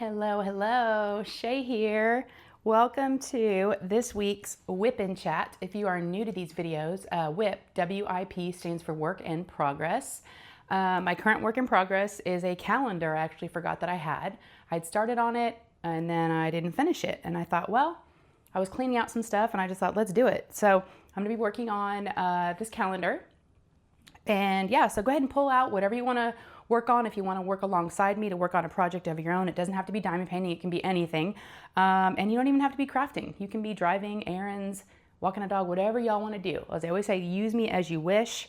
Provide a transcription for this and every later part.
Hello, hello, Shay here. Welcome to this week's WIP in Chat. If you are new to these videos, WIP, W-I-P, stands for Work in Progress. My current work in progress is a calendar I actually forgot that I had. I'd started on it and then I didn't finish it. And I thought, well, I was cleaning out some stuff and I just thought, let's do it. So I'm gonna be working on this calendar. And yeah, so go ahead and pull out whatever you wanna work on. If you want to work alongside me to work on a project of your own, it doesn't have to be diamond painting, it can be anything. And you don't even have to be crafting. You can be driving, errands, walking a dog, whatever y'all want to do. As I always say, use me as you wish.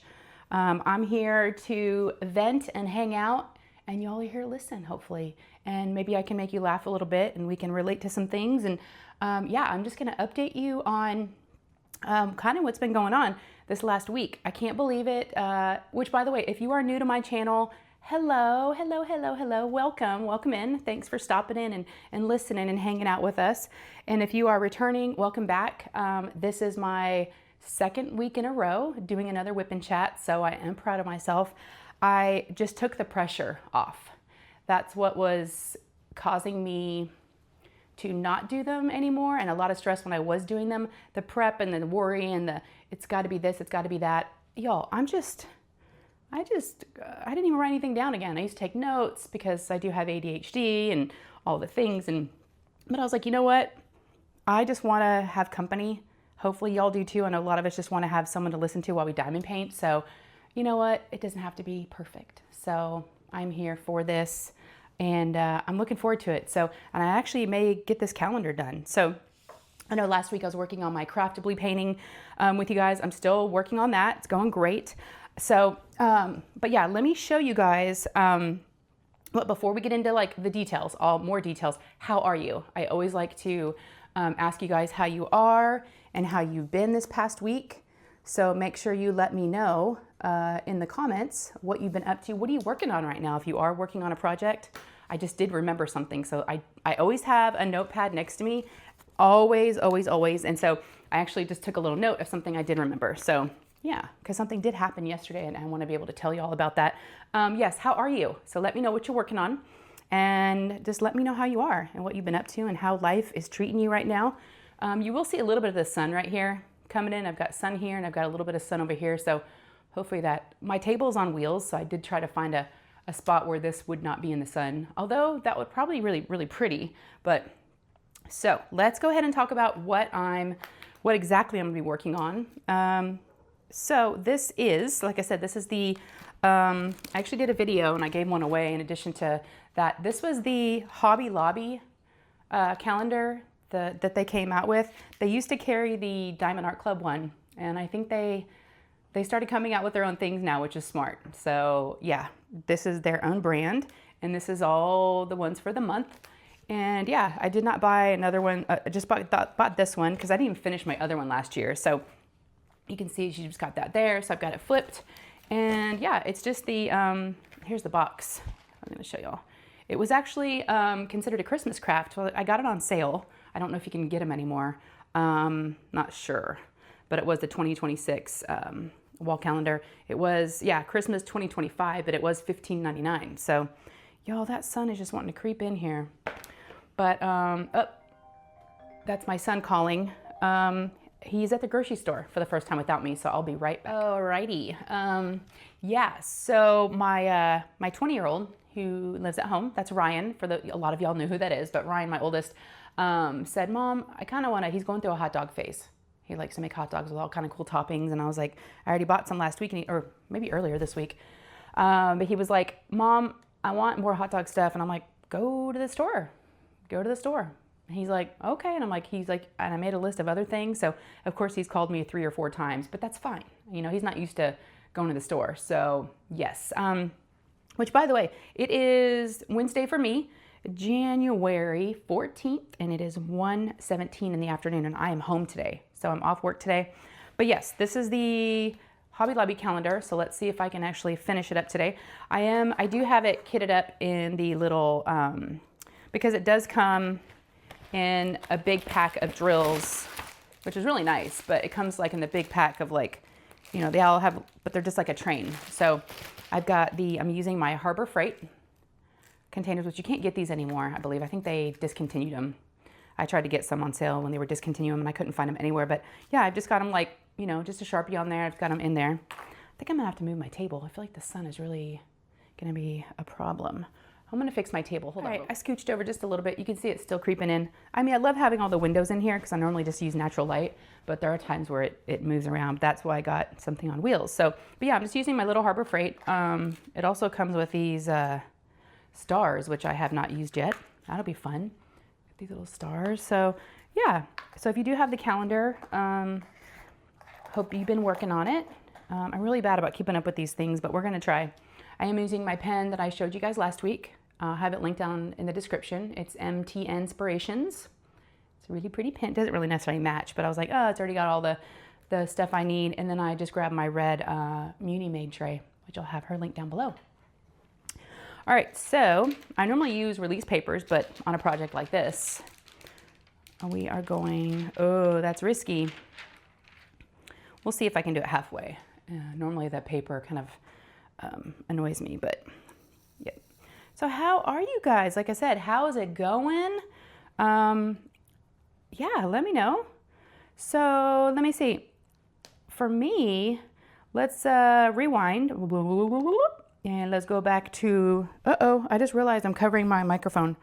I'm here to vent and hang out, and y'all are here to listen, hopefully. And maybe I can make you laugh a little bit and we can relate to some things. And yeah, I'm just going to update you on kind of what's been going on this last week. I can't believe it. Which, by the way, if you are new to my channel, hello, hello, hello, hello. Welcome in. Thanks for stopping in and listening and hanging out with us. And if you are returning, welcome back. This is my second week in a row doing another WIP and Chat, so I am proud of myself. I just took the pressure off. That's what was causing me to not do them anymore, and a lot of stress when I was doing them. The prep and the worry and the it's got to be this, it's got to be that. Y'all, I didn't even write anything down again. I used to take notes because I do have ADHD and all the things. But I was like, you know what? I just want to have company. Hopefully y'all do too. I know a lot of us just want to have someone to listen to while we diamond paint. So you know what? It doesn't have to be perfect. So I'm here for this and I'm looking forward to it. So, and I actually may get this calendar done. So I know last week I was working on my craftably painting with you guys. I'm still working on that. It's going great. So, but yeah, let me show you guys, but before we get into like the details, more details, how are you? I always like to ask you guys how you are and how you've been this past week. So make sure you let me know in the comments what you've been up to. What are you working on right now? If you are working on a project, I just did remember something. So I always have a notepad next to me, always, always, always. And so I actually just took a little note of something I did remember. So yeah, because something did happen yesterday and I want to be able to tell you all about that. Yes, how are you? So let me know what you're working on and just let me know how you are and what you've been up to and how life is treating you right now. You will see a little bit of the sun right here coming in. I've got sun here and I've got a little bit of sun over here. So hopefully my table's on wheels. So I did try to find a spot where this would not be in the sun, although that would probably really, really pretty. But so let's go ahead and talk about what exactly I'm gonna be working on. So this is, like I said, this is the, I actually did a video and I gave one away in addition to that. This was the Hobby Lobby calendar that they came out with. They used to carry the Diamond Art Club one, and I think they started coming out with their own things now, which is smart. So yeah, this is their own brand, and this is all the ones for the month. And yeah, I did not buy another one. I just bought this one because I didn't even finish my other one last year. So you can see she just got that there. So I've got it flipped. And yeah, it's just the, here's the box. I'm gonna show y'all. It was actually considered a Christmas craft. Well, I got it on sale. I don't know if you can get them anymore. Not sure, but it was the 2026 wall calendar. It was, yeah, Christmas 2025, but it was $15.99. So y'all, that sun is just wanting to creep in here. But, oh, that's my son calling. He's at the grocery store for the first time without me, so I'll be right back. Alrighty. Yeah, so my 20-year-old who lives at home, that's Ryan. A lot of y'all know who that is, but Ryan, my oldest, said, Mom, I kind of want to, he's going through a hot dog phase. He likes to make hot dogs with all kind of cool toppings, and I was like, I already bought some last week, or maybe earlier this week. But he was like, Mom, I want more hot dog stuff, and I'm like, go to the store. Go to the store. And he's like, okay. And I'm like, and I made a list of other things. So of course he's called me 3 or 4 times, but that's fine. You know, he's not used to going to the store. So yes, which by the way, it is Wednesday for me, January 14th, and it is 1:17 in the afternoon, and I am home today. So I'm off work today. But yes, this is the Hobby Lobby calendar. So let's see if I can actually finish it up today. I do have it kitted up in the little, because it does come in a big pack of drills, which is really nice, but it comes like in the big pack of like, you know, they all have, but they're just like a train. So I've got I'm using my Harbor Freight containers, which you can't get these anymore, I believe. I think they discontinued them. I tried to get some on sale when they were discontinuing them and I couldn't find them anywhere. But yeah, I've just got them like, you know, just a Sharpie on there. I've got them in there. I think I'm gonna have to move my table. I feel like the sun is really gonna be a problem. I'm gonna fix my table. Hold on. All right, I scooched over just a little bit. You can see it's still creeping in. I mean, I love having all the windows in here because I normally just use natural light, but there are times where it moves around. That's why I got something on wheels. So, but yeah, I'm just using my little Harbor Freight. It also comes with these stars, which I have not used yet. That'll be fun. These little stars. So yeah, so if you do have the calendar, hope you've been working on it. I'm really bad about keeping up with these things, but we're gonna try. I am using my pen that I showed you guys last week. I'll have it linked down in the description. It's MTN Inspirations. It's a really pretty pen. It doesn't really necessarily match, but I was like, oh, it's already got all the stuff I need. And then I just grabbed my red Muni Made tray, which I'll have her link down below. All right, so I normally use release papers, but on a project like this, we are going, oh, that's risky. We'll see if I can do it halfway. Normally that paper kind of annoys me, but yeah. So how are you guys? Like I said, how is it going? Yeah, let me know. So let me see. For me, let's rewind. And let's go back to, I just realized I'm covering my microphone.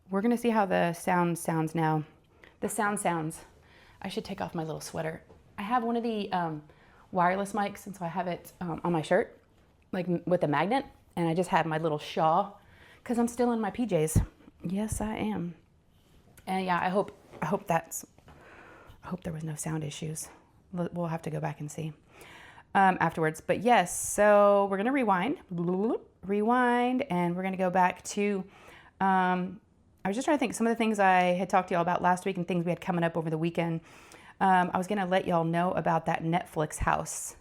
We're gonna see how the sound sounds now. The sound sounds. I should take off my little sweater. I have one of the wireless mics, and so I have it on my shirt, like with a magnet, and I just have my little shawl, because I'm still in my PJs. Yes, I am. And yeah, I hope there was no sound issues. We'll have to go back and see. Afterwards. But yes, so we're going to rewind, and we're going to go back to, I was just trying to think some of the things I had talked to y'all about last week and things we had coming up over the weekend. I was going to let y'all know about that Netflix house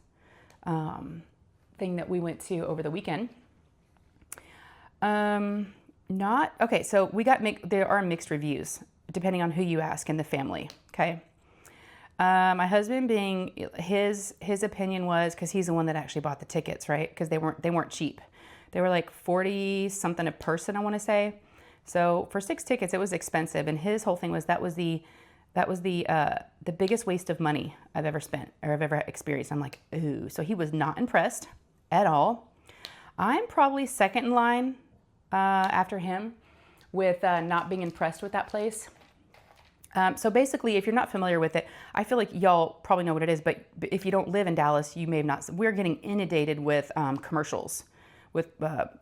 thing that we went to over the weekend. Okay, so there are mixed reviews depending on who you ask in the family, okay? My husband his opinion was, because he's the one that actually bought the tickets, right? Because they weren't cheap. They were like 40 something a person, I want to say. So for 6 tickets, it was expensive. And his whole thing was that was the biggest waste of money I've ever spent or I've ever experienced. I'm like, ooh. So he was not impressed at all. I'm probably second in line after him with not being impressed with that place. So basically, if you're not familiar with it, I feel like y'all probably know what it is, but if you don't live in Dallas, you may have not. We're getting inundated with commercials.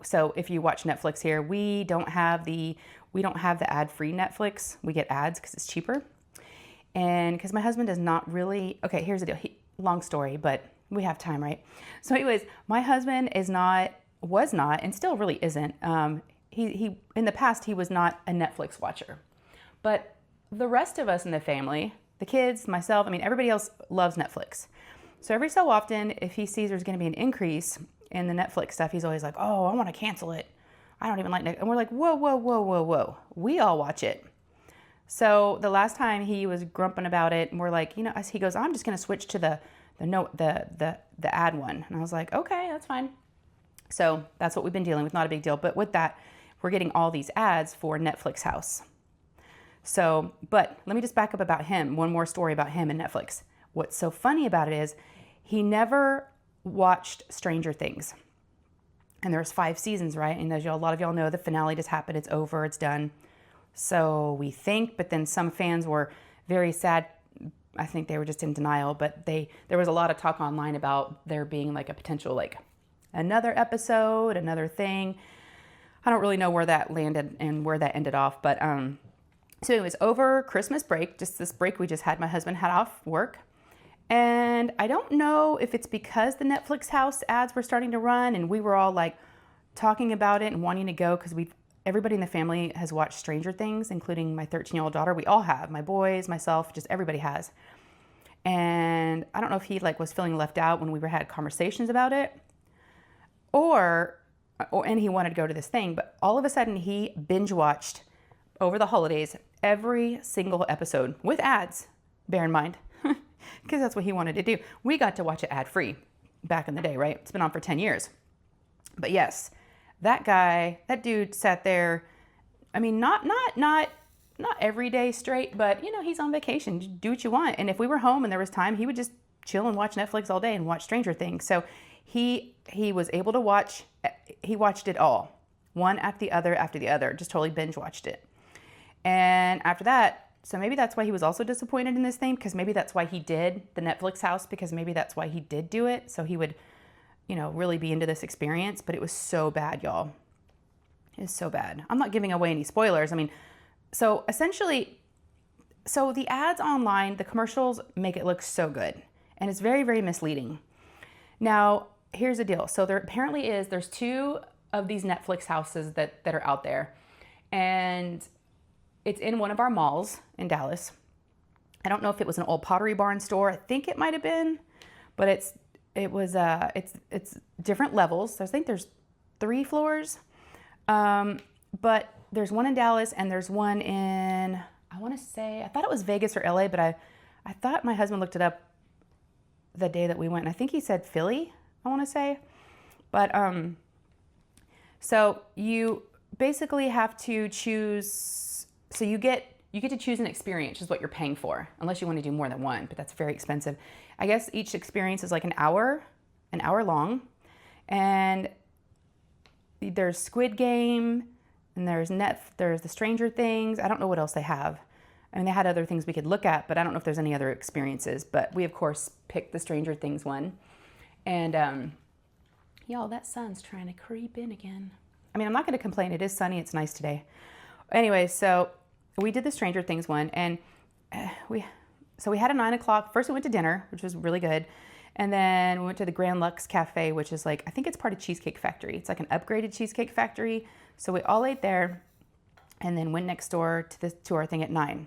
So if you watch Netflix here, we don't have the ad-free Netflix. We get ads because it's cheaper. And because my husband does not really, okay, here's the deal. Long story, but we have time, right? So anyways, my husband was not, and still really isn't. He in the past, he was not a Netflix watcher, but the rest of us in the family, the kids, myself, I mean, everybody else loves Netflix. So every so often, if he sees there's going to be an increase in the Netflix stuff, he's always like, oh, I want to cancel it. I don't even like Netflix. And we're like, whoa. We all watch it. So the last time he was grumping about it, and we're like, he goes, I'm just going to switch to the ad one. And I was like, okay, that's fine. So that's what we've been dealing with. Not a big deal. But with that, we're getting all these ads for Netflix House. So, but let me just back up about him. One more story about him and Netflix. What's so funny about it is he never watched Stranger Things. And there's 5 seasons, right? And as a lot of y'all know, the finale just happened. It's over. It's done. So we think, but then some fans were very sad. I think they were just in denial, but there was a lot of talk online about there being like a potential, like another episode, another thing. I don't really know where that landed and where that ended off, but, so anyways, over Christmas break, just this break we just had, my husband had off work. And I don't know if it's because the Netflix house ads were starting to run and we were all like talking about it and wanting to go because everybody in the family has watched Stranger Things, including my 13-year-old daughter. We all have, my boys, myself, just everybody has. And I don't know if he was feeling left out when we had conversations about it and he wanted to go to this thing, but all of a sudden he binge watched over the holidays every single episode with ads, bear in mind, because that's what he wanted to do. We got to watch it ad-free back in the day, right? It's been on for 10 years. But yes, that dude sat there. I mean, not every day straight, but you know, he's on vacation. Just do what you want. And if we were home and there was time, he would just chill and watch Netflix all day and watch Stranger Things. So he was able to watch. He watched it all, one after the other. Just totally binge watched it. And after that, so maybe that's why he was also disappointed in this thing, because maybe that's why he did the Netflix house, because maybe that's why he did do it. So he would, you know, really be into this experience. But it was so bad, y'all. It was so bad. I'm not giving away any spoilers. I mean, so essentially, so the ads online, the commercials make it look so good. And it's very, very misleading. Now, here's the deal. So there apparently there's 2 of these Netflix houses that are out there. And it's in one of our malls in Dallas. I don't know if it was an old Pottery Barn store. I think it might have been, but it's different levels. So I think there's 3 floors. But there's one in Dallas and there's one in, I want to say, I thought it was Vegas or LA, but I thought my husband looked it up the day that we went. And I think he said Philly, I want to say. But, so you basically have to choose. So you get to choose an experience, is what you're paying for, unless you want to do more than one, but that's very expensive. I guess each experience is like an hour long, and there's Squid Game, and there's the Stranger Things. I don't know what else they have. I mean, they had other things we could look at, but I don't know if there's any other experiences. But we of course picked the Stranger Things one, and y'all, that sun's trying to creep in again. I mean, I'm not going to complain. It is sunny. It's nice today. Anyway, so we did the Stranger Things one, and we had a 9 o'clock. First we went to dinner, which was really good. And then we went to the Grand Lux Cafe, which is like, I think it's part of Cheesecake Factory. It's like an upgraded Cheesecake Factory. So we all ate there and then went next door to our thing at 9.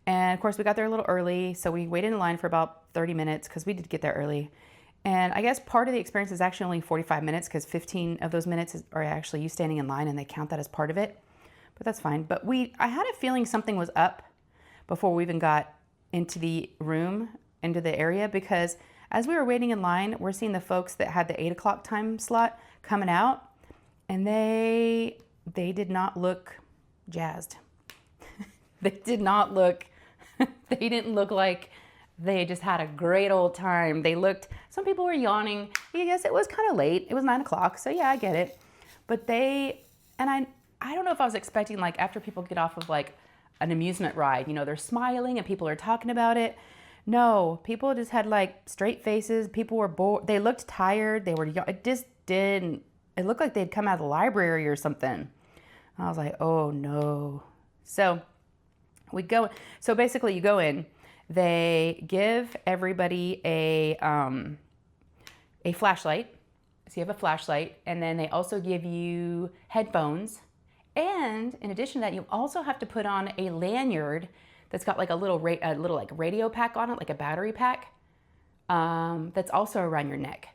And of course we got there a little early. So we waited in line for about 30 minutes because we did get there early. And I guess part of the experience is actually only 45 minutes because 15 of those minutes are actually you standing in line, and they count that as part of it. But that's fine. But I had a feeling something was up before we even got into the room, into the area, because as we were waiting in line, we're seeing the folks that had the 8 o'clock time slot coming out, and they did not look jazzed. They didn't look like they just had a great old time. Some people were yawning. I guess it was kind of late. It was 9 o'clock, so yeah, I get it. But I don't know if I was expecting, like, after people get off of like an amusement ride, you know, they're smiling and people are talking about it. No, people just had like straight faces. People were bored. They looked tired. It looked like they'd come out of the library or something. I was like, oh no. So basically you go in, they give everybody a flashlight. So you have a flashlight, and then they also give you headphones. And in addition to that, you also have to put on a lanyard that's got like a little like radio pack on it, like a battery pack, that's also around your neck.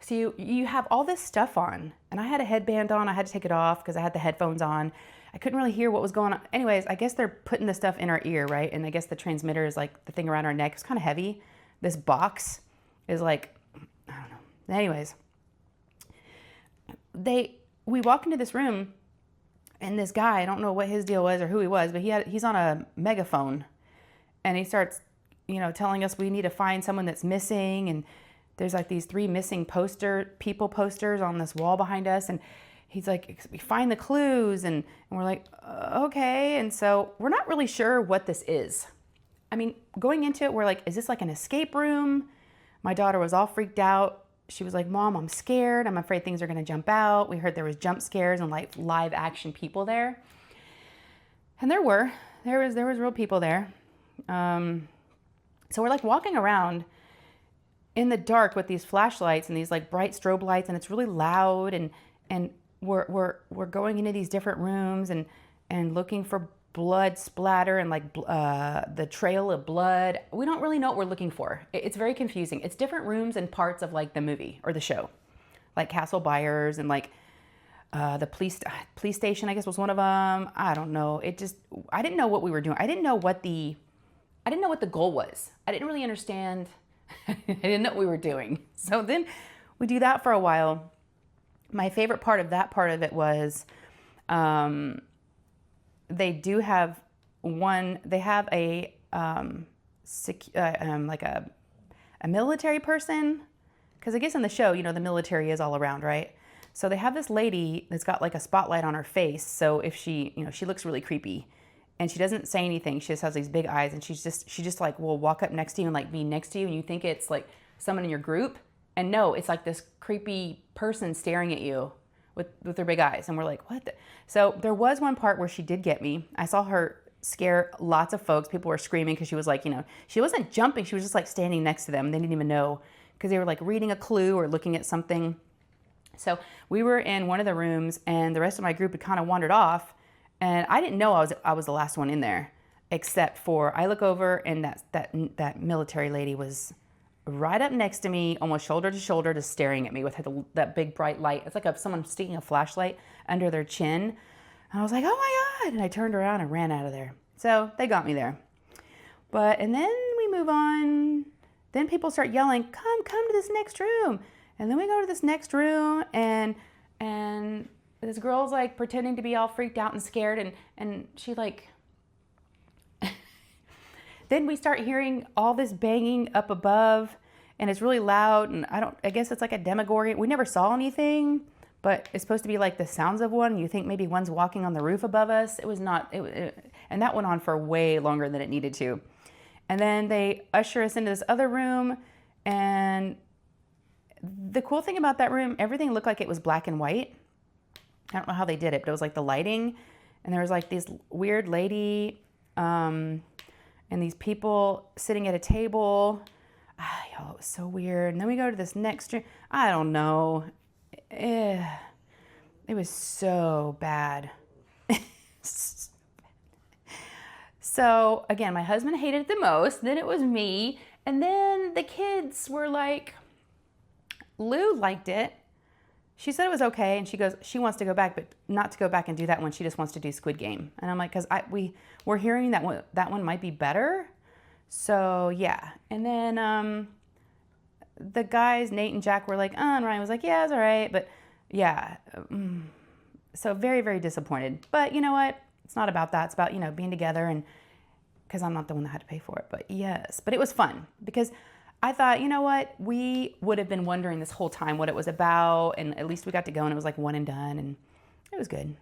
So you have all this stuff on, and I had a headband on. I had to take it off because I had the headphones on. I couldn't really hear what was going on. Anyways, I guess they're putting the stuff in our ear, right? And I guess the transmitter is like the thing around our neck. It's kind of heavy. This box is like, I don't know. Anyways, we walk into this room, and this guy, I don't know what his deal was or who he was, but he's on a megaphone, and he starts, you know, telling us we need to find someone that's missing, and there's like these 3 missing posters on this wall behind us, and he's like, find the clues, and we're like, okay, and so we're not really sure what this is. I mean, going into it, we're like, is this like an escape room? My daughter was all freaked out. She was like, Mom, I'm scared. I'm afraid things are going to jump out. We heard there was jump scares and like live action people there. And there was real people there. So we're like walking around in the dark with these flashlights and these like bright strobe lights, and it's really loud, and we're going into these different rooms and looking for blood splatter and like the trail of blood. We don't really know what we're looking for. It's very confusing. It's different rooms and parts of like the movie or the show, like Castle Byers and like the police station, I guess, was one of them. I don't know. I didn't know what we were doing. I didn't know what the goal was. I didn't really understand. I didn't know what we were doing. So then we do that for a while. My favorite part of that part of it was they do have they have a like a military person, because I guess in the show, the military is all around, right? So they have this lady that's got like a spotlight on her face. So if she, she looks really creepy and she doesn't say anything, she just has these big eyes, and she just like will walk up next to you and like be next to you, and you think it's like someone in your group, and no, it's like this creepy person staring at you with their big eyes, and we're like, what the? So there was one part where she did get me. I saw her scare lots of folks. People were screaming because she was like, she wasn't jumping, she was just like standing next to them. They didn't even know, because they were like reading a clue or looking at something. So we were in one of the rooms, and the rest of my group had kind of wandered off, and I didn't know I was the last one in there, except for I look over, and that military lady was right up next to me, almost shoulder to shoulder, just staring at me with that big bright light. It's like someone sticking a flashlight under their chin. And I was like, oh my God. And I turned around and ran out of there. So they got me there. And then we move on. Then people start yelling, come to this next room. And then we go to this next room, and this girl's like pretending to be all freaked out and scared. And she like, then we start hearing all this banging up above, and it's really loud. And I guess it's like a Demogorgon. We never saw anything, but it's supposed to be like the sounds of one. You think maybe one's walking on the roof above us. It was not, and that went on for way longer than it needed to. And then they usher us into this other room, and the cool thing about that room, everything looked like it was black and white. I don't know how they did it, but it was like the lighting, and there was like this weird lady, and these people sitting at a table. Y'all, it was so weird. And then we go to this next room. I don't know. It was so bad. So again, my husband hated it the most. Then it was me. And then the kids were like, Lou liked it. She said it was okay, and she wants to go back, but not to go back and do that one. She just wants to do Squid Game. And I'm like, because we're hearing that one might be better. So yeah. And then the guys, Nate and Jack, were like, and Ryan was like, yeah, it's all right. But yeah, so very, very disappointed. But you know what? It's not about that. It's about, being together, and because I'm not the one that had to pay for it. But yes, but it was fun, because I thought, you know what? We would have been wondering this whole time what it was about, and at least we got to go, and it was like one and done, and it was good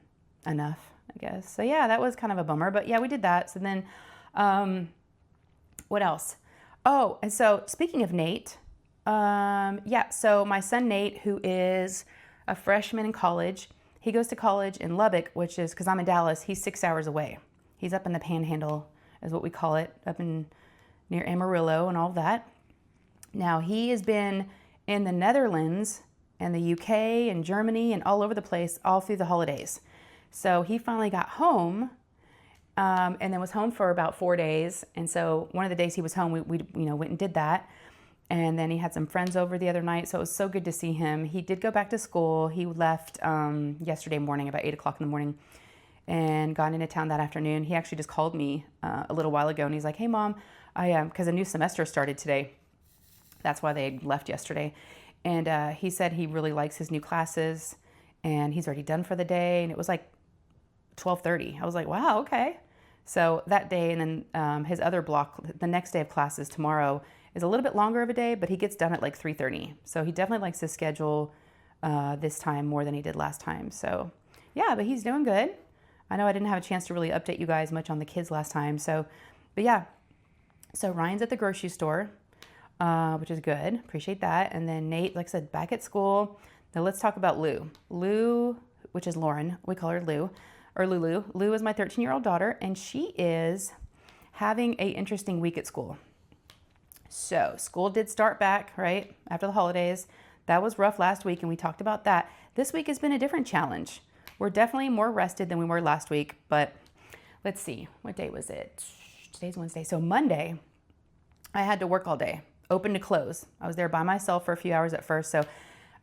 enough, I guess. So yeah, that was kind of a bummer, but yeah, we did that. So then, what else? Oh, and so speaking of Nate, yeah, so my son Nate, who is a freshman in college, he goes to college in Lubbock, which is, because I'm in Dallas, he's 6 hours away. He's up in the Panhandle, is what we call it, up in near Amarillo and all that. Now, he has been in the Netherlands and the UK and Germany and all over the place all through the holidays. So he finally got home, and then was home for about 4 days. And so one of the days he was home, we went and did that. And then he had some friends over the other night, so it was so good to see him. He did go back to school. He left yesterday morning, about 8 o'clock in the morning, and got into town that afternoon. He actually just called me a little while ago, and he's like, hey, Mom, because a new semester started today. That's why they left yesterday. And he said he really likes his new classes, and he's already done for the day. And it was like 12:30. I was like, wow, okay. So that day, and then his other block, the next day of classes tomorrow, is a little bit longer of a day, but he gets done at like 3:30. So he definitely likes his schedule this time more than he did last time. So yeah, but he's doing good. I know I didn't have a chance to really update you guys much on the kids last time. So, but yeah. So Ryan's at the grocery store, which is good. Appreciate that. And then Nate, like I said, back at school. Now let's talk about Lou. Lou, which is Lauren. We call her Lou, or Lulu. Lou is my 13-year-old daughter, and she is having an interesting week at school. So school did start back, right, after the holidays. That was rough last week, and we talked about that. This week has been a different challenge. We're definitely more rested than we were last week, but let's see. What day was it? Today's Wednesday. So Monday, I had to work all day, open to close. I was there by myself for a few hours at first. So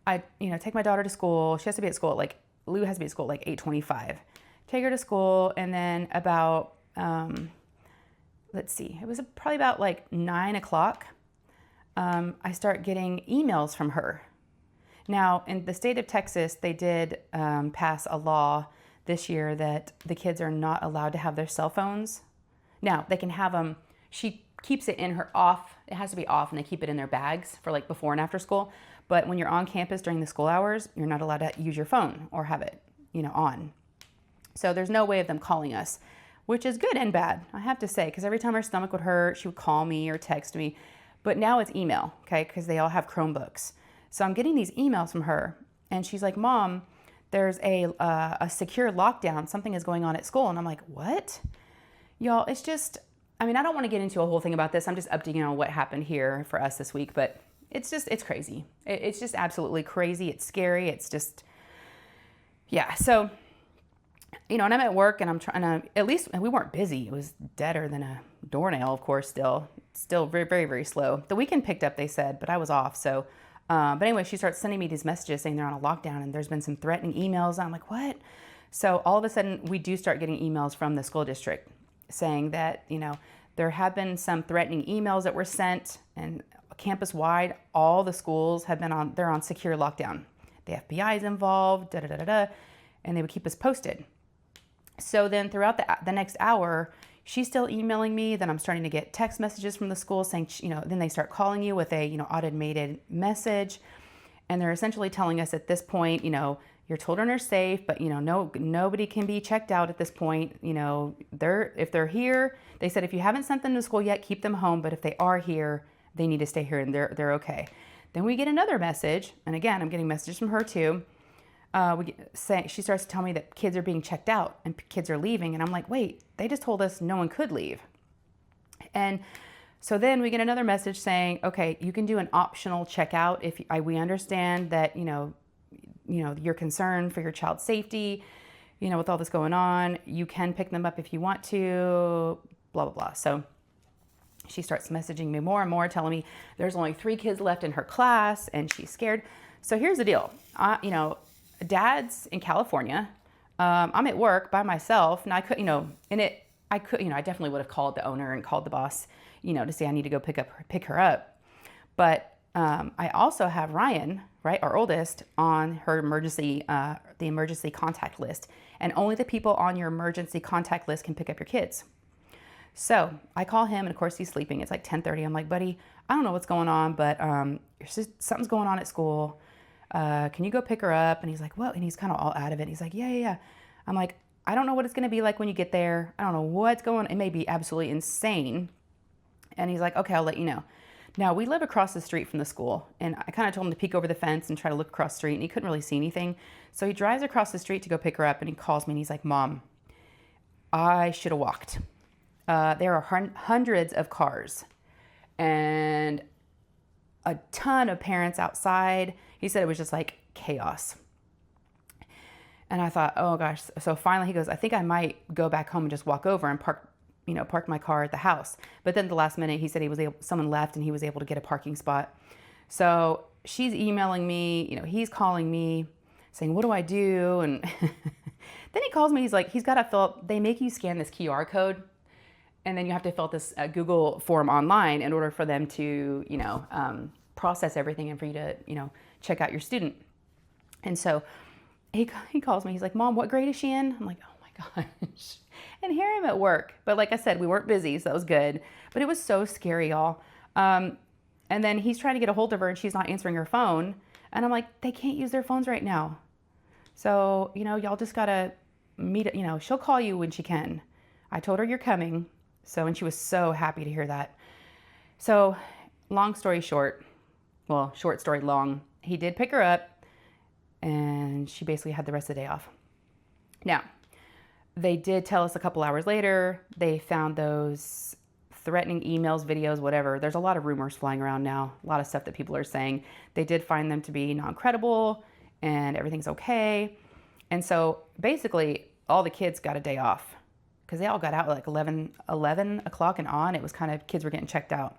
I, take my daughter to school. She has to be at school at Lou has to be at school at 8:25. Take her to school, and then about, let's see, it was probably about 9 o'clock. I start getting emails from her. Now, in the state of Texas, they did pass a law this year that the kids are not allowed to have their cell phones. Now, they can have them, she keeps it in her off, it has to be off, and they keep it in their bags for like before and after school. But when you're on campus during the school hours, you're not allowed to use your phone or have it, on. So there's no way of them calling us, which is good and bad, I have to say, because every time her stomach would hurt, she would call me or text me. But now it's email, okay, because they all have Chromebooks. So I'm getting these emails from her, and she's like, Mom, there's a secure lockdown. Something is going on at school. And I'm like, what? Y'all, it's just, I don't want to get into a whole thing about this. I'm just updating you on what happened here for us this week, but it's crazy. It's just absolutely crazy. It's scary. It's just, yeah. So, and I'm at work and I'm trying to, at least we weren't busy. It was deader than a doornail, of course, still very, very, very slow. The weekend picked up, they said, but I was off. So, but anyway, she starts sending me these messages saying they're on a lockdown, and there's been some threatening emails. I'm like, what? So all of a sudden we do start getting emails from the school district saying that, there have been some threatening emails that were sent, and campus wide, all the schools have been they're on secure lockdown. The FBI is involved, and they would keep us posted. So then throughout the next hour, she's still emailing me. Then I'm starting to get text messages from the school saying, then they start calling you with a, automated message. And they're essentially telling us at this point, your children are safe, but, nobody can be checked out at this point. If they're here, they said, if you haven't sent them to school yet, keep them home. But if they are here, they need to stay here and they're okay. Then we get another message. And again, I'm getting messages from her too. She starts to tell me that kids are being checked out and kids are leaving. And I'm like, wait, they just told us no one could leave. And so then we get another message saying, okay, you can do an optional checkout if we understand that, you're concerned for your child's safety, with all this going on. You can pick them up if you want to, blah, blah, blah. So she starts messaging me more and more, telling me there's only 3 kids left in her class and she's scared. So here's the deal. Dad's in California. I'm at work by myself, and I could, I definitely would have called the owner and called the boss, to say I need to go pick her up. But I also have Ryan, right, our oldest, on her the emergency contact list, and only the people on your emergency contact list can pick up your kids. So I call him, and of course he's sleeping. It's like 10:30. I'm like, buddy, I don't know what's going on, but something's going on at school. Can you go pick her up? And he's like, well, and he's kind of all out of it. He's like, yeah. I'm like, I don't know what it's going to be like when you get there. I don't know what's going on. It may be absolutely insane. And he's like, okay, I'll let you know. Now, we live across the street from the school, and I kind of told him to peek over the fence and try to look across the street, and he couldn't really see anything. So he drives across the street to go pick her up, and he calls me, and he's like, Mom, I should have walked. There are hundreds of cars and a ton of parents outside. He said it was just like chaos. And I thought, oh gosh. So finally he goes, I think I might go back home and just walk over and park my car at the house. But then the last minute he said someone left and he was able to get a parking spot. So she's emailing me, he's calling me saying, what do I do? And then he calls me, he's like, they make you scan this QR code, and then you have to fill out this Google form online in order for them to, process everything and for you to, check out your student. And so he calls me, he's like, Mom, what grade is she in? I'm like, oh my gosh. And here I'm at work. But like I said, we weren't busy, so that was good. But it was so scary, y'all. And then he's trying to get a hold of her and she's not answering her phone. And I'm like, they can't use their phones right now. So, y'all just gotta meet, she'll call you when she can. I told her you're coming. So, and she was so happy to hear that. So long story short, well, short story long, he did pick her up and she basically had the rest of the day off. Now, they did tell us a couple hours later, they found those threatening emails, videos, whatever. There's a lot of rumors flying around now, a lot of stuff that people are saying. They did find them to be non-credible and everything's okay. And so basically all the kids got a day off because they all got out at like 11 o'clock and on. It was kind of, kids were getting checked out.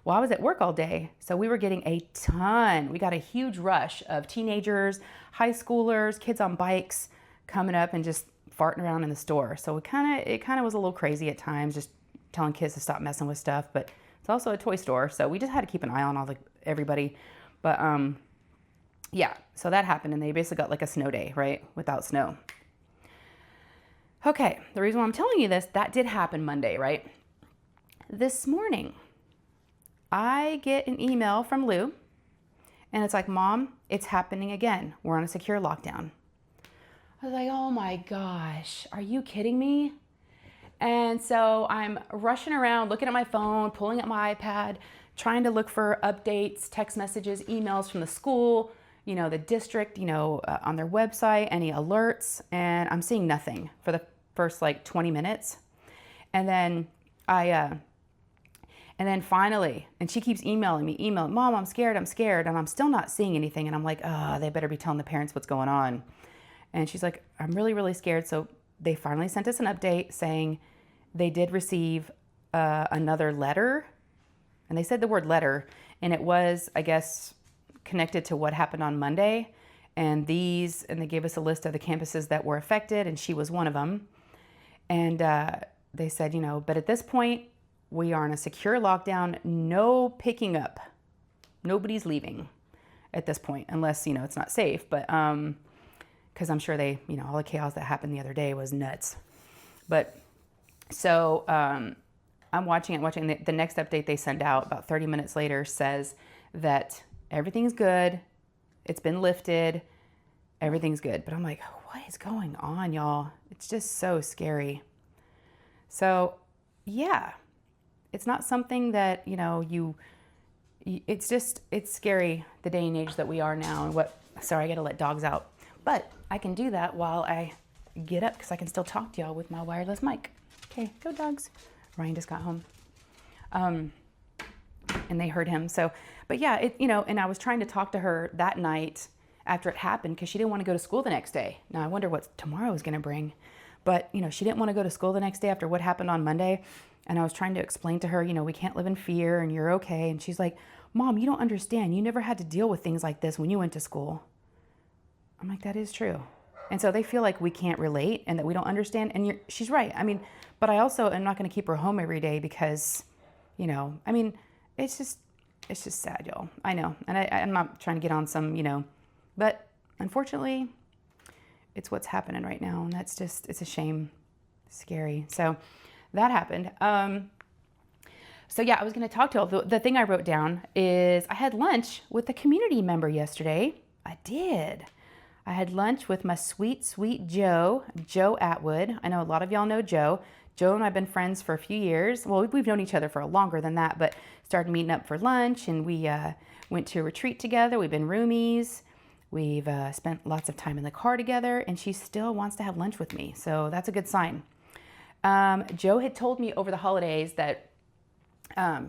Well, I was at work all day, so we were getting a ton. We got a huge rush of teenagers, high schoolers, kids on bikes coming up and just farting around in the store. So it kind of was a little crazy at times, just telling kids to stop messing with stuff. But it's also a toy store, so we just had to keep an eye on everybody. But yeah, so that happened, and they basically got like a snow day, right? Without snow. Okay, the reason why I'm telling you this, that did happen Monday, right? This morning, I get an email from Lou, and it's like, Mom, it's happening again. We're on a secure lockdown. I was like, oh my gosh, are you kidding me? And so I'm rushing around, looking at my phone, pulling up my iPad, trying to look for updates, text messages, emails from the school, you know, the district, you know, on their website, any alerts, and I'm seeing nothing for the first like 20 minutes. And then and then finally, and she keeps emailing me, Mom, I'm scared, and I'm still not seeing anything. And I'm like, oh, they better be telling the parents what's going on. And she's like, I'm really, really scared. So they finally sent us an update saying they did receive another letter. And they said the word letter, and it was, I guess, connected to what happened on Monday. And they gave us a list of the campuses that were affected, and she was one of them. And they said, you know, but at this point, we are in a secure lockdown, no picking up. Nobody's leaving at this point, unless, you know, it's not safe. But because I'm sure they, you know, all the chaos that happened the other day was nuts. But so I'm watching it. The next update they send out about 30 minutes later says that everything's good. It's been lifted. Everything's good. But I'm like, what is going on, y'all? It's just so scary. So, yeah, it's not something that, you know, it's scary, the day and age that we are now. And sorry, I got to let dogs out. But I can do that while I get up because I can still talk to y'all with my wireless mic. Okay, go dogs. Ryan just got home. And they heard him. So, but yeah, you know, and I was trying to talk to her that night after it happened because she didn't want to go to school the next day. Now I wonder what tomorrow is going to bring. But, you know, she didn't want to go to school the next day after what happened on Monday. And I was trying to explain to her, you know, we can't live in fear and you're okay. And she's like, Mom, you don't understand. You never had to deal with things like this when you went to school. I'm like, that is true. And so they feel like we can't relate and that we don't understand. And she's right. I mean, but I also am not going to keep her home every day because, you know, I mean, it's just sad, y'all. I know. And I'm not trying to get on some, you know, but unfortunately, it's what's happening right now. And that's just, it's a shame. Scary. So that happened. So yeah, I was going to talk to you. The thing I wrote down is I had lunch with a community member yesterday. I did. I had lunch with my sweet, sweet Joe Atwood. I know a lot of y'all know Joe. Joe and I have been friends for a few years. Well, we've known each other for longer than that, but started meeting up for lunch, and we went to a retreat together. We've been roomies. We've spent lots of time in the car together, and she still wants to have lunch with me. So that's a good sign. Joe had told me over the holidays that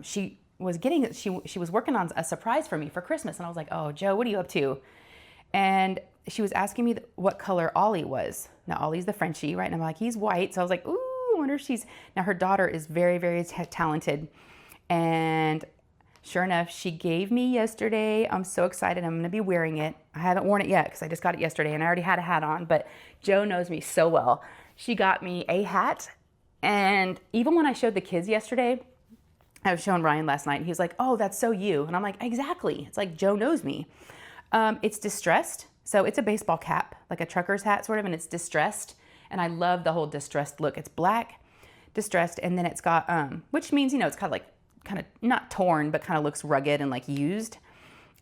she was working on a surprise for me for Christmas. And I was like, oh, Joe, what are you up to? And she was asking me what color Ollie was. Now, Ollie's the Frenchie, right? And I'm like, he's white. So I was like, ooh, I wonder if now her daughter is very, very talented. And sure enough, she gave me yesterday. I'm so excited. I'm going to be wearing it. I haven't worn it yet because I just got it yesterday and I already had a hat on, but Joe knows me so well. She got me a hat. And even when I showed the kids yesterday, I was showing Ryan last night, and he was like, oh, that's so you. And I'm like, exactly. It's like Joe knows me. It's distressed. So it's a baseball cap, like a trucker's hat sort of, and it's distressed. And I love the whole distressed look. It's black, distressed, and then it's got, which means, you know, it's kind of not torn, but kind of looks rugged and like used.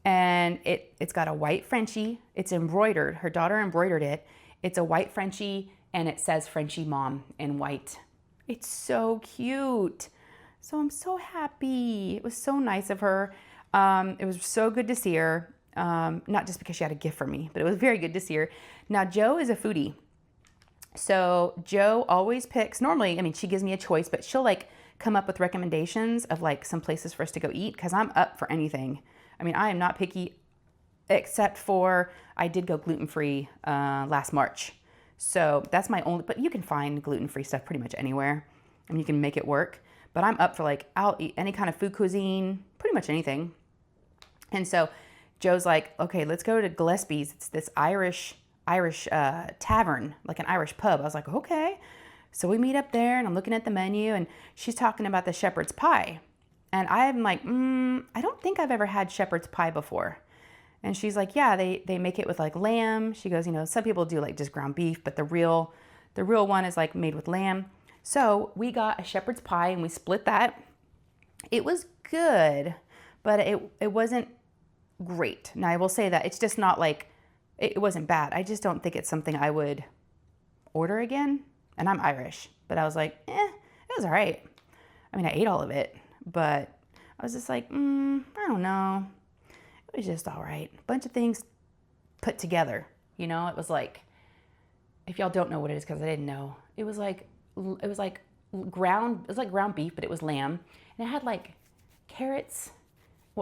And it's got a white Frenchie. It's embroidered. Her daughter embroidered it. It's a white Frenchie, and it says Frenchie Mom in white. It's so cute. So I'm so happy. It was so nice of her. It was so good to see her. Not just because she had a gift for me, but it was very good to see her. Now, Joe is a foodie. So Joe always picks, normally, I mean, she gives me a choice, but she'll like come up with recommendations of like some places for us to go eat because I'm up for anything. I mean, I am not picky except for I did go gluten-free last March. So that's my only, but you can find gluten-free stuff pretty much anywhere. I mean, you can make it work. But I'm up for like, I'll eat any kind of food cuisine, pretty much anything. And so Joe's like, okay, let's go to Gillespie's. It's this Irish tavern, like an Irish pub. I was like, okay. So we meet up there and I'm looking at the menu and she's talking about the shepherd's pie. And I'm like, I don't think I've ever had shepherd's pie before. And she's like, yeah, they make it with like lamb. She goes, you know, some people do like just ground beef, but the real one is like made with lamb. So we got a shepherd's pie and we split that. It was good, but it wasn't great. Now I will say that it's just not like, it wasn't bad. I just don't think it's something I would order again. And I'm Irish, but I was like, it was all right. I mean, I ate all of it, but I was just like, I don't know. It was just all right. A bunch of things put together. You know, it was like, if y'all don't know what it is, because I didn't know, it was like ground beef, but it was lamb. And it had like carrots,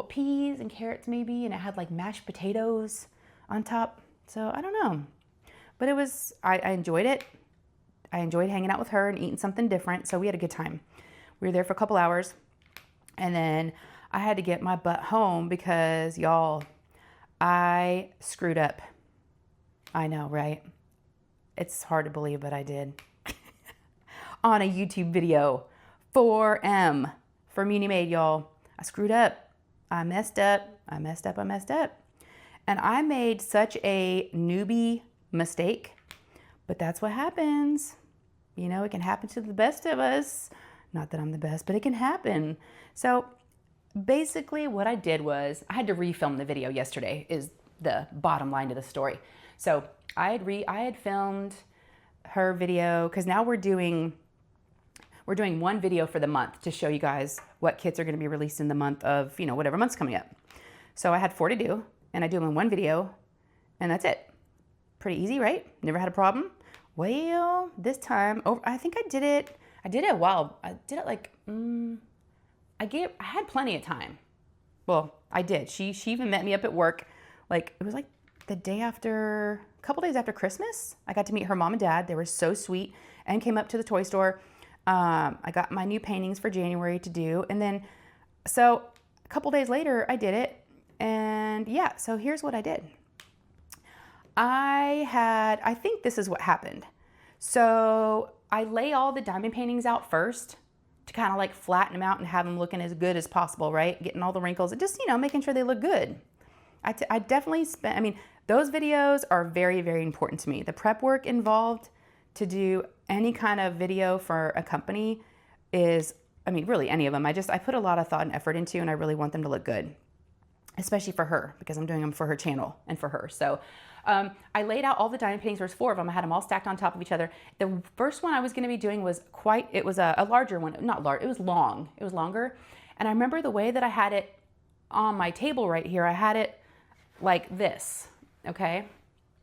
peas and carrots maybe. And it had like mashed potatoes on top. So I don't know, but it was, I enjoyed it. I enjoyed hanging out with her and eating something different. So we had a good time. We were there for a couple hours and then I had to get my butt home because y'all, I screwed up. I know, right? It's hard to believe, but I did. On a YouTube video, 4M for Muni Made, y'all. I screwed up. I messed up. And I made such a newbie mistake, but that's what happens. You know, it can happen to the best of us. Not that I'm the best, but it can happen. So basically what I did was I had to refilm the video yesterday is the bottom line to the story. So I had filmed her video because now we're doing one video for the month to show you guys what kits are going to be released in the month of, you know, whatever month's coming up. So I had 4 to do and I do them in one video and that's it. Pretty easy, right? Never had a problem. Well, this time, I think I did it a while. I did it like, I had plenty of time. Well, I did. She even met me up at work. Like, it was like the day after, a couple days after Christmas. I got to meet her mom and dad. They were so sweet and came up to the toy store. I got my new paintings for January to do. And then, so a couple days later, I did it. And yeah, so here's what I did. I think this is what happened. So I lay all the diamond paintings out first to kind of like flatten them out and have them looking as good as possible, right? Getting all the wrinkles and just, you know, making sure they look good. I definitely spent, I mean, those videos are very, very important to me. The prep work involved to do any kind of video for a company is, I mean, really any of them. I put a lot of thought and effort into, and I really want them to look good, especially for her because I'm doing them for her channel and for her. So I laid out all the diamond paintings. There's 4 of them. I had them all stacked on top of each other. The first one I was going to be doing was it was a larger one, not large, it was long. It was longer. And I remember the way that I had it on my table right here, I had it like this, okay?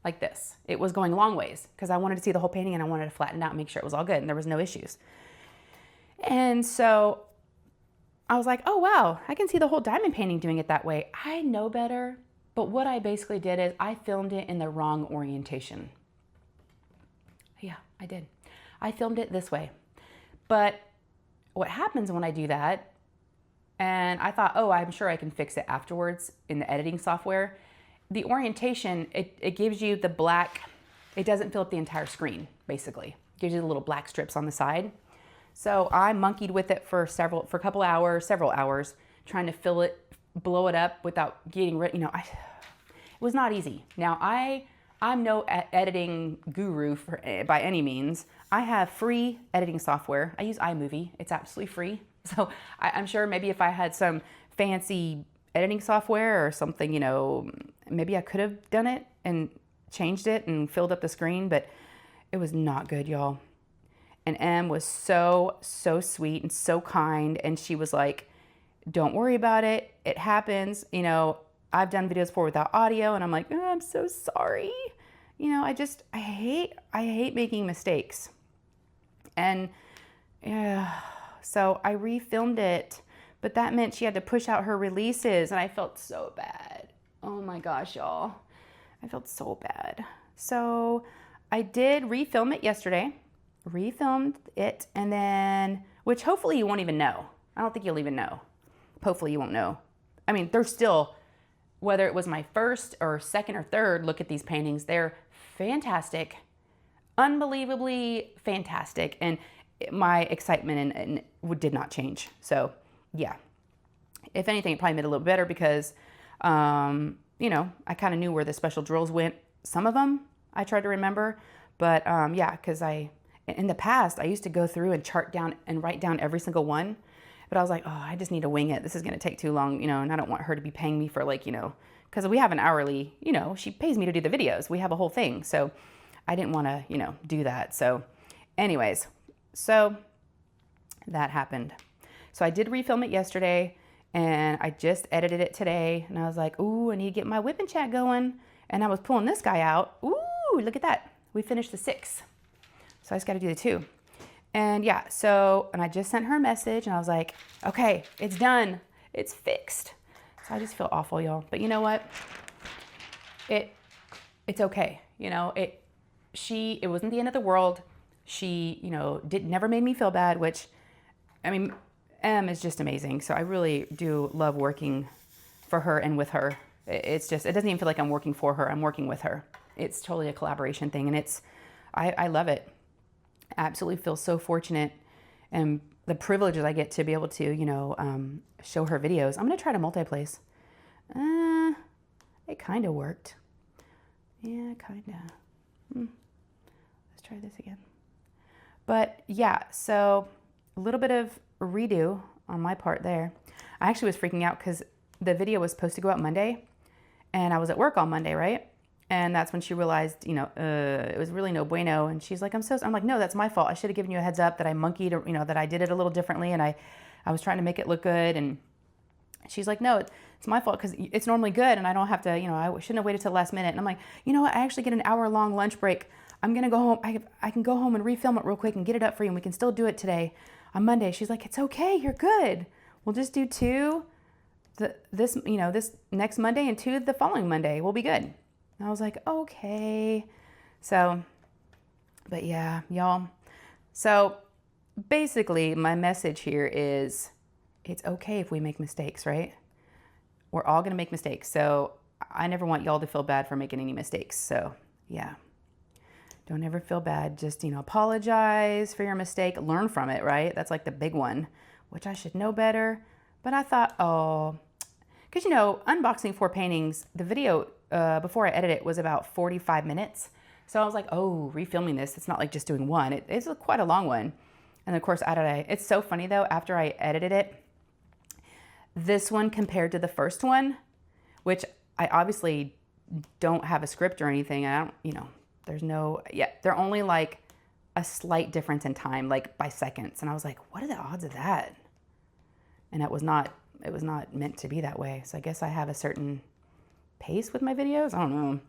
Like this. It was going long ways because I wanted to see the whole painting and I wanted to flatten it out and make sure it was all good and there was no issues. And so I was like, oh wow, I can see the whole diamond painting doing it that way. I know better. But what I basically did is I filmed it in the wrong orientation. Yeah, I did. I filmed it this way. But what happens when I do that, and I thought, oh, I'm sure I can fix it afterwards in the editing software. The orientation, it gives you the black, it doesn't fill up the entire screen, basically. It gives you the little black strips on the side. So I monkeyed with it for a couple hours, several hours, trying to fill it, blow it up without getting rid, you know, it was not easy. Now I'm no editing guru by any means. I have free editing software. I use iMovie. It's absolutely free. So I'm sure maybe if I had some fancy editing software or something, you know, maybe I could have done it and changed it and filled up the screen, but it was not good, y'all. And Em was so sweet and so kind. And she was like, don't worry about it. It happens. You know, I've done videos before without audio and I'm like, oh, I'm so sorry. You know, I hate making mistakes. And yeah, so I refilmed it, but that meant she had to push out her releases and I felt so bad. Oh my gosh, y'all. I felt so bad. So I did refilm it yesterday, refilmed it, and then, which hopefully you won't even know. I don't think you'll even know. Hopefully you won't know. I mean, they're still, whether it was my first or second or third look at these paintings, they're fantastic, unbelievably fantastic. And my excitement and did not change. So yeah, if anything, it probably made it a little better because you know, I kind of knew where the special drills went. Some of them I tried to remember, but yeah, because in the past, I used to go through and chart down and write down every single one. But I was like, oh, I just need to wing it. This is going to take too long, you know, and I don't want her to be paying me for like, you know, because we have an hourly, you know, she pays me to do the videos. We have a whole thing. So I didn't want to, you know, do that. So anyways, so that happened. So I did refilm it yesterday and I just edited it today. And I was like, ooh, I need to get my whip and chat going. And I was pulling this guy out. Ooh, look at that. We finished the 6. So I just got to do the 2. And yeah, so, and I just sent her a message and I was like, okay, it's done. It's fixed. So I just feel awful, y'all. But you know what? It's okay. You know, it wasn't the end of the world. She, you know, never made me feel bad, which, I mean, M is just amazing. So I really do love working for her and with her. It's just, it doesn't even feel like I'm working for her. I'm working with her. It's totally a collaboration thing. And I love it. Absolutely feel so fortunate and the privileges I get to be able to, you know, show her videos. I'm going to try to multi-place. It kind of worked. Yeah, kind of. Let's try this again. But yeah, so a little bit of redo on my part there. I actually was freaking out because the video was supposed to go out Monday and I was at work on Monday, right? And that's when she realized, you know, it was really no bueno. And she's like, I'm like, no, that's my fault. I should have given you a heads up that I monkeyed, or, you know, that I did it a little differently. And I was trying to make it look good. And she's like, no, it's my fault because it's normally good. And I don't have to, you know, I shouldn't have waited till the last minute. And I'm like, you know what? I actually get an hour-long lunch break. I'm going to go home. I can go home and refilm it real quick and get it up for you. And we can still do it today on Monday. She's like, it's okay. You're good. We'll just do 2 this next Monday and 2 the following Monday. We'll be good. And I was like, okay. So, but yeah, y'all. So basically my message here is it's okay if we make mistakes, right? We're all going to make mistakes. So I never want y'all to feel bad for making any mistakes. So yeah, don't ever feel bad. Just, you know, apologize for your mistake, learn from it, right? That's like the big one, which I should know better. But I thought, oh, because, you know, unboxing 4 paintings, the video before I edit it was about 45 minutes. So I was like, oh, refilming this, it's not like just doing one. It's quite a long one. And of course, it's so funny though, after I edited it, this one compared to the first one, which I obviously don't have a script or anything. I don't, you know, they're only like a slight difference in time, like by seconds. And I was like, what are the odds of that? And it was not meant to be that way. So I guess I have a certain pace with my videos. I don't know.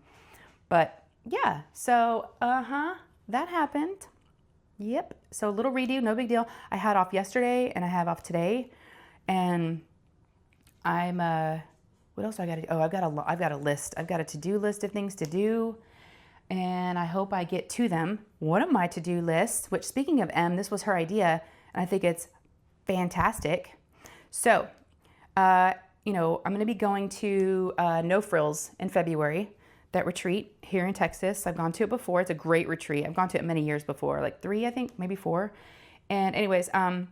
But yeah, so, that happened. Yep. So a little redo, no big deal. I had off yesterday and I have off today. And I'm, what else do I got to do? Oh, I've got a list. I've got a to-do list of things to do. And I hope I get to them. One of my to-do lists, which speaking of M, this was her idea. And I think it's fantastic. So, you know, I'm going to be going to No Frills in February, that retreat here in Texas. I've gone to it before. It's a great retreat. I've gone to it many years before, like 3, I think, maybe 4. And anyways, M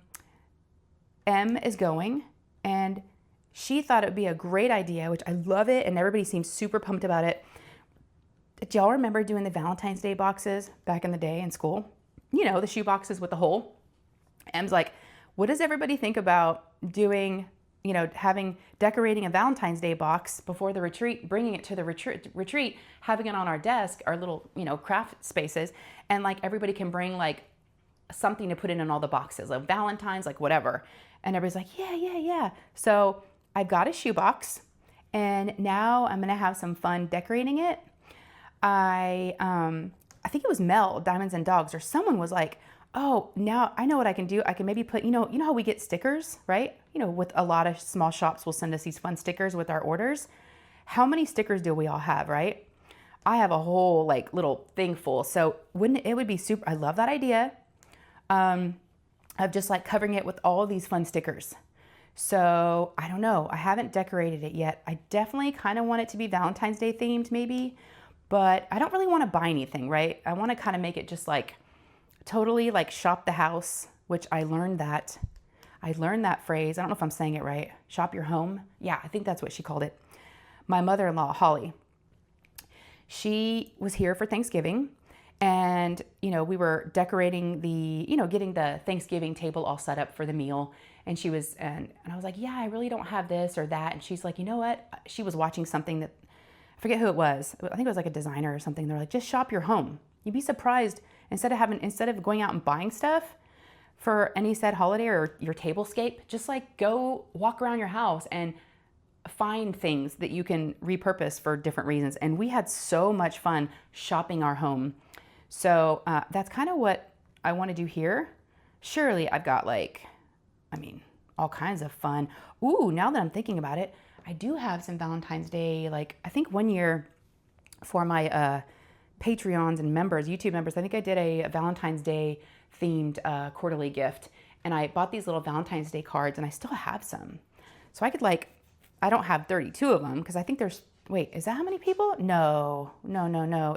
is going and she thought it would be a great idea, which I love it. And everybody seems super pumped about it. Do y'all remember doing the Valentine's Day boxes back in the day in school? You know, the shoe boxes with the hole. M's like, what does everybody think about doing, you know, decorating a Valentine's Day box before the retreat, bringing it to the retreat, having it on our desk, our little, you know, craft spaces, and like everybody can bring like something to put in all the boxes, like Valentine's, like whatever. And everybody's like, yeah. So I got a shoe box and now I'm gonna have some fun decorating it. I think it was Mel, Diamonds and Dogs, or someone was like, oh, now I know what I can do. I can maybe put, you know how we get stickers, right? You know, with a lot of small shops will send us these fun stickers with our orders. How many stickers do we all have, right? I have a whole like little thing full. So wouldn't it would be super, I love that idea of just like covering it with all of these fun stickers. So I don't know. I haven't decorated it yet. I definitely kind of want it to be Valentine's Day themed maybe, but I don't really want to buy anything, right? I want to kind of make it just like totally like shop the house, which I learned that phrase. I don't know if I'm saying it right. Shop your home. Yeah, I think that's what she called it. my mother-in-law, Holly, she was here for Thanksgiving, and, you know, we were decorating the, you know, getting the Thanksgiving table all set up for the meal. And she was, and I was like, yeah, I really don't have this or that. And she's like, you know what? She was watching something that, I forget who it was. I think it was like a designer or something. They're like, just shop your home. You'd be surprised, instead of going out and buying stuff for any said holiday or your tablescape, just like go walk around your house and find things that you can repurpose for different reasons. And we had so much fun shopping our home. So that's kind of what I want to do here. Surely I've got like, I mean, all kinds of fun. Ooh, now that I'm thinking about it, I do have some Valentine's Day, like I think one year for my Patreons and members, YouTube members, I think I did a Valentine's Day themed quarterly gift. And I bought these little Valentine's Day cards, and I still have some. So I could like, I don't have 32 of them because I think there's, wait, is that how many people? No.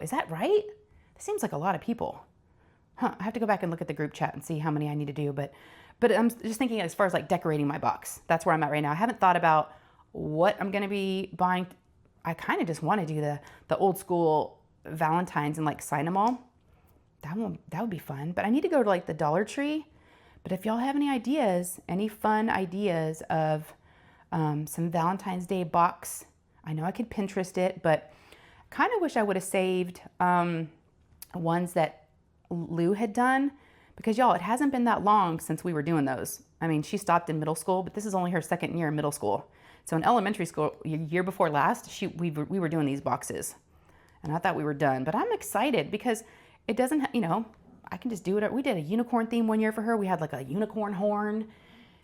Is that right? It seems like a lot of people. Huh, I have to go back and look at the group chat and see how many I need to do. But I'm just thinking as far as like decorating my box. That's where I'm at right now. I haven't thought about what I'm going to be buying. I kind of just want to do the old school Valentine's and like sign them all. That would be fun. But I need to go to like the Dollar Tree. But if y'all have any ideas, any fun ideas of some Valentine's Day box, I know I could Pinterest it, but kind of wish I would have saved ones that Lou had done, because y'all, it hasn't been that long since we were doing those. I mean, she stopped in middle school, but this is only her second year in middle school. So in elementary school, year before last, we were doing these boxes, and I thought we were done. But I'm excited because it doesn't, you know, I can just do it. We did a unicorn theme one year for her. We had like a unicorn horn.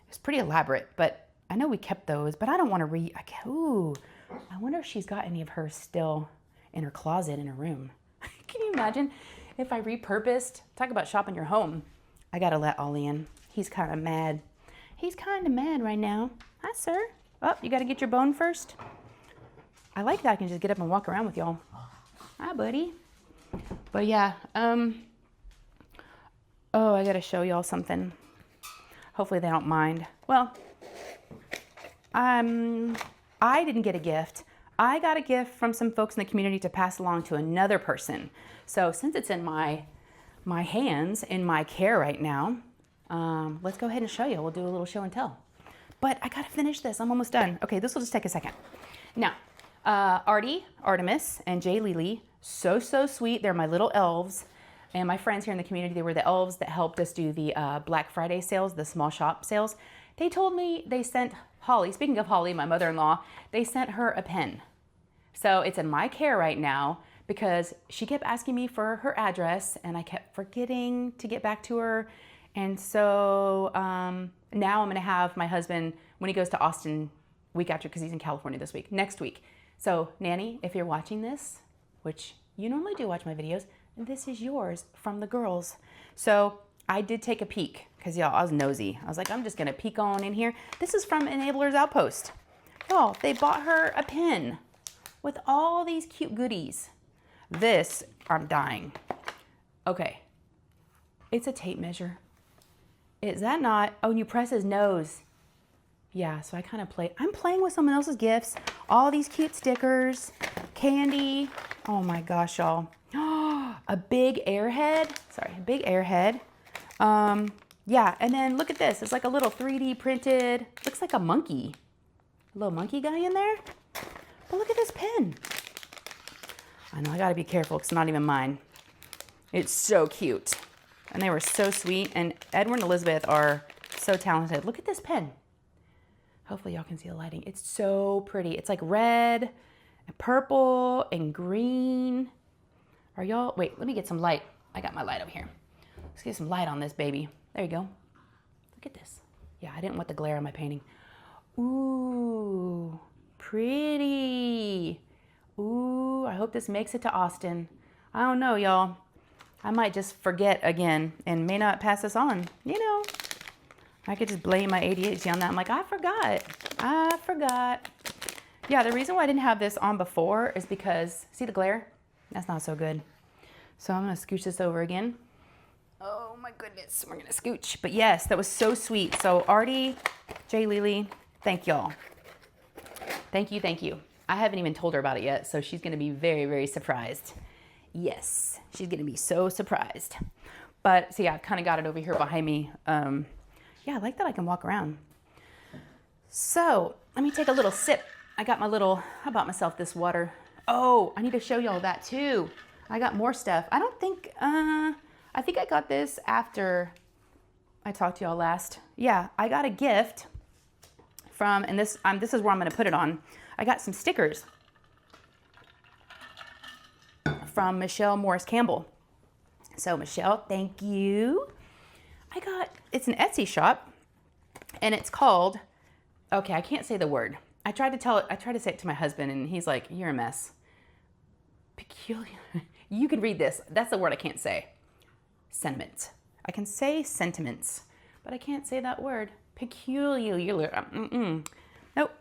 It's pretty elaborate, but I know we kept those. But I don't want to I wonder if she's got any of hers still in her closet in her room. Can you imagine if I repurposed? Talk about shopping your home. I gotta let Ollie in. He's kind of mad. He's kind of mad right now. Hi, sir. Oh, you gotta get your bone first. I like that I can just get up and walk around with y'all. Hi, buddy. But yeah, oh, I gotta show y'all something. Hopefully they don't mind. Well, I didn't get a gift. I got a gift from some folks in the community to pass along to another person. So since it's in my hands, in my care right now, let's go ahead and show you. We'll do a little show and tell. But I gotta finish this. I'm almost done. Okay, this will just take a second. Now, Artemis, and Jay Lily, so sweet. They're my little elves. And my friends here in the community, they were the elves that helped us do the Black Friday sales, the small shop sales. They told me they sent Holly, speaking of Holly, my mother-in-law, they sent her a pen. So it's in my care right now because she kept asking me for her address and I kept forgetting to get back to her. And so now I'm gonna have my husband, when he goes to Austin week after, because he's in California this week, next week. So Nanny, if you're watching this, which you normally do watch my videos, this is yours from the girls. So I did take a peek because y'all, I was nosy. I was like, I'm just gonna peek on in here. This is from Enablers Outpost. Y'all, they bought her a pin with all these cute goodies. This, I'm dying. Okay, it's a tape measure. Is that not? Oh, and you press his nose. Yeah, so I kind of I'm playing with someone else's gifts. All these cute stickers, candy. Oh my gosh, y'all. A big airhead. Sorry, a big airhead. Yeah, and then look at this. It's like a little 3D printed, looks like a monkey. A little monkey guy in there. But look at this pen. I know, I gotta be careful because it's not even mine. It's so cute. And they were so sweet. And Edward and Elizabeth are so talented. Look at this pen. Hopefully y'all can see the lighting. It's so pretty. It's like red and purple and green. Are y'all, wait, let me get some light. I got my light over here. Let's get some light on this baby. There you go. Look at this. Yeah, I didn't want the glare on my painting. Ooh, pretty. Ooh, I hope this makes it to Austin. I don't know, y'all. I might just forget again and may not pass this on. You know, I could just blame my ADHD on that. I'm like, I forgot. Yeah, the reason why I didn't have this on before is because, see the glare? That's not so good. So I'm gonna scooch this over again. Oh my goodness, we're gonna scooch. But yes, that was so sweet. So Artie, Jay Lily, thank y'all. Thank you. I haven't even told her about it yet, so she's gonna be very, very surprised. Yes, she's gonna be so surprised. But so yeah, I've kind of got it over here behind me. Yeah, I like that I can walk around. So let me take a little sip. I got my little, I bought myself this water. Oh, I need to show y'all that too. I got more stuff. I think I got this after I talked to y'all last. Yeah, I got a gift from, and this is where I'm gonna put it on. I got some stickers from Michelle Morris Campbell. So Michelle, thank you. It's an Etsy shop, and it's called, okay, I can't say the word. I tried to say it to my husband, and he's like, you're a mess. Peculiar. You can read this. That's the word I can't say. Sentiment. I can say sentiments, but I can't say that word. Peculiar. Nope.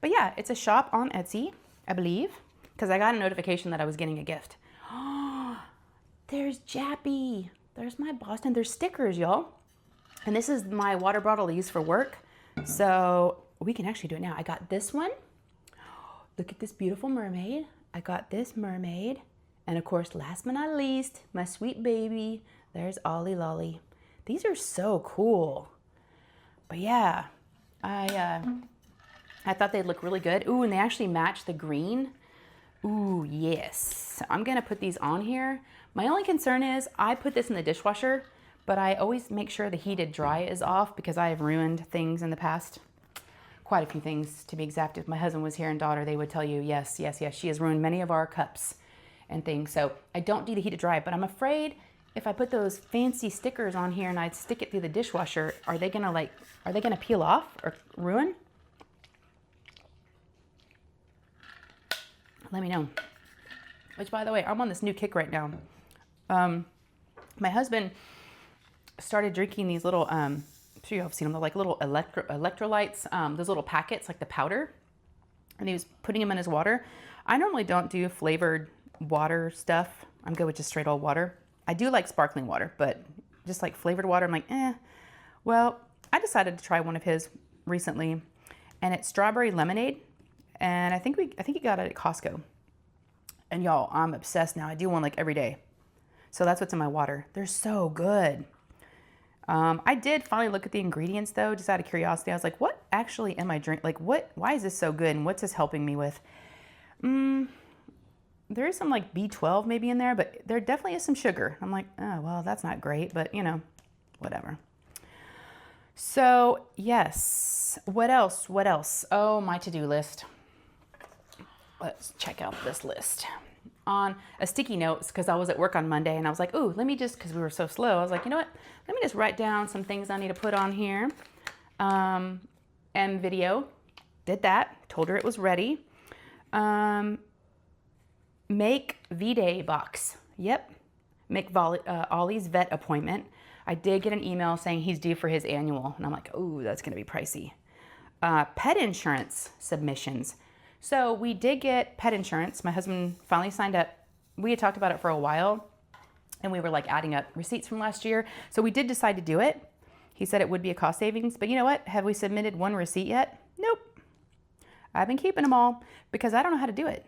But yeah, it's a shop on Etsy, I believe, because I got a notification that I was getting a gift. Oh, there's Jappy. There's my Boston. There's stickers, y'all. And this is my water bottle I use for work. So we can actually do it now. I got this one. Look at this beautiful mermaid. I got this mermaid. And of course, last but not least, my sweet baby. There's Ollie Lolly. These are so cool. But yeah, I thought they'd look really good. Ooh, and they actually match the green. Ooh, yes. So I'm gonna put these on here. My only concern is I put this in the dishwasher, but I always make sure the heated dry is off because I have ruined things in the past. Quite a few things, to be exact. If my husband was here and daughter, they would tell you, yes, she has ruined many of our cups and things. So I don't do the heated dry, but I'm afraid if I put those fancy stickers on here and I stick it through the dishwasher, are they gonna peel off or ruin? Let me know. Which, by the way, I'm on this new kick right now. My husband started drinking these little, I'm sure you have seen them, they're like little electrolytes, those little packets, like the powder, and he was putting them in his water. I normally don't do flavored water stuff. I'm good with just straight old water. I do like sparkling water, but just like flavored water, I'm like, eh. Well, I decided to try one of his recently, and it's strawberry lemonade. And I think he got it at Costco. And y'all, I'm obsessed now. I do one like every day. So that's what's in my water. They're so good. I did finally look at the ingredients though, just out of curiosity. I was like, what actually am I drinking? Like why is this so good? And what's this helping me with? There is some like B12 maybe in there, but there definitely is some sugar. I'm like, oh, well, that's not great, but you know, whatever. So yes, what else? Oh, my to-do list. Let's check out this list. On a sticky notes, because I was at work on Monday and I was like, ooh, let me just, because we were so slow, I was like, you know what? Let me just write down some things I need to put on here. And video, did that, told her it was ready. Make V-Day box, yep. Make Ollie's vet appointment. I did get an email saying he's due for his annual, and I'm like, ooh, that's gonna be pricey. Pet insurance submissions. So we did get pet insurance. My husband finally signed up. We had talked about it for a while and we were like adding up receipts from last year. So we did decide to do it. He said it would be a cost savings, but you know what? Have we submitted one receipt yet? Nope. I've been keeping them all because I don't know how to do it.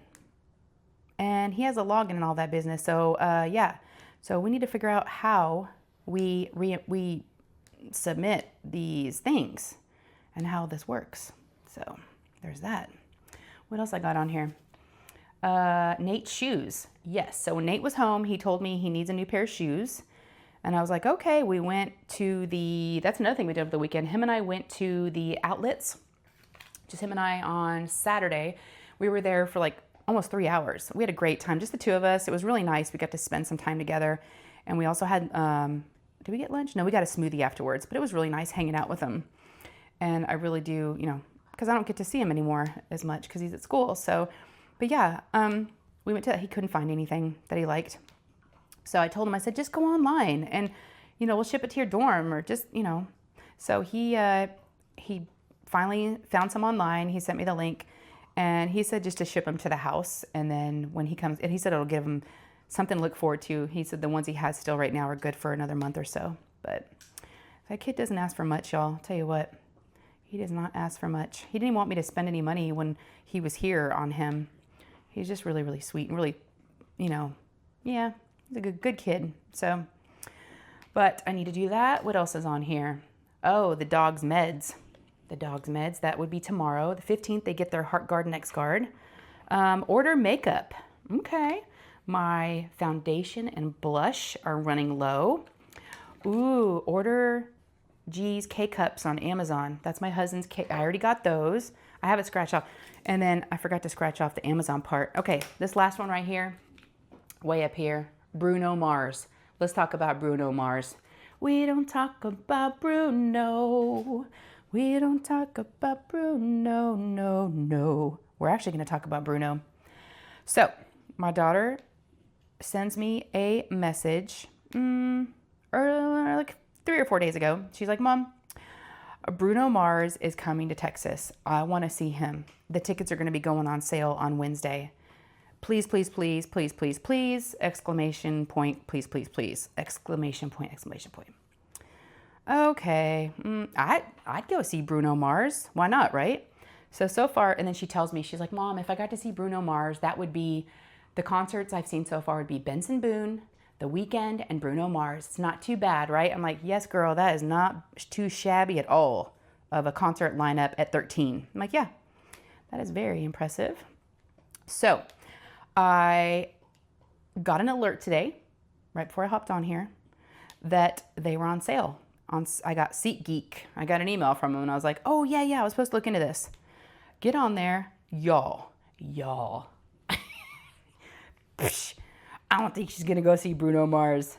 And he has a login and all that business. So yeah, so we need to figure out how we submit these things and how this works. So there's that. What else I got on here? Nate's shoes. Yes, so when Nate was home, he told me he needs a new pair of shoes. And I was like, okay, we went to that's another thing we did over the weekend. Him and I went to the outlets, just him and I on Saturday. We were there for like almost 3 hours. We had a great time, just the two of us. It was really nice. We got to spend some time together. And we also had, did we get lunch? No, we got a smoothie afterwards, but it was really nice hanging out with him. And I really do, you know, because I don't get to see him anymore as much because he's at school. So, but yeah, we went to, he couldn't find anything that he liked. So I told him, I said, just go online and, you know, we'll ship it to your dorm or just, you know. So he finally found some online. He sent me the link and he said just to ship them to the house. And then when he comes, and he said it'll give him something to look forward to. He said the ones he has still right now are good for another month or so. But that kid doesn't ask for much, y'all. I'll tell you what. He does not ask for much. He didn't want me to spend any money when he was here on him. He's just really, really sweet and really, you know, yeah, he's a good kid. So, but I need to do that. What else is on here? Oh, the dog's meds. The dog's meds, that would be tomorrow. The 15th, they get their Heart Guard and X Guard. Order makeup. Okay. My foundation and blush are running low. Ooh, order G's K-Cups on Amazon. That's my husband's K. I already got those. I have it scratched off. And then I forgot to scratch off the Amazon part. Okay, this last one right here, way up here, Bruno Mars. Let's talk about Bruno Mars. We don't talk about Bruno. We don't talk about Bruno, no. We're actually going to talk about Bruno. So, my daughter sends me a message like 3 or 4 days ago. She's like, Mom, Bruno Mars is coming to Texas. I want to see him. The tickets are going to be going on sale on Wednesday. Please, please, please, please, please, please, exclamation point, please, please, please, exclamation point, exclamation point. Okay, I'd go see Bruno Mars. Why not, right? So far, and then she tells me, she's like, Mom, if I got to see Bruno Mars, that would be, the concerts I've seen so far would be Benson Boone, The Weeknd, and Bruno Mars. It's not too bad, right? I'm like, yes, girl, that is not too shabby at all of a concert lineup at 13. I'm like, yeah, that is very impressive. So I got an alert today, right before I hopped on here, that they were on sale. I got SeatGeek. I got an email from them and I was like, oh yeah, I was supposed to look into this. Get on there, y'all. I don't think she's gonna go see Bruno Mars.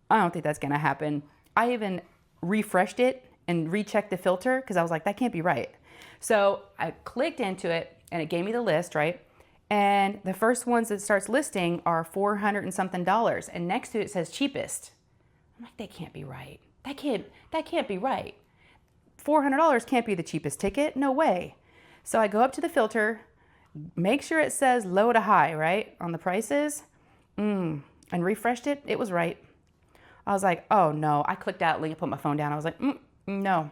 I don't think that's gonna happen. I even refreshed it and rechecked the filter because I was like, that can't be right. So I clicked into it and it gave me the list, right? And the first ones that starts listing are $400 and something, and next to it says cheapest. I'm like, that can't be right. That can't be right. $400 can't be the cheapest ticket. No way. So I go up to the filter, make sure it says low to high, right, on the prices, and refreshed it. It was right. I was like, oh no. I clicked out, put my phone down. I was like, no.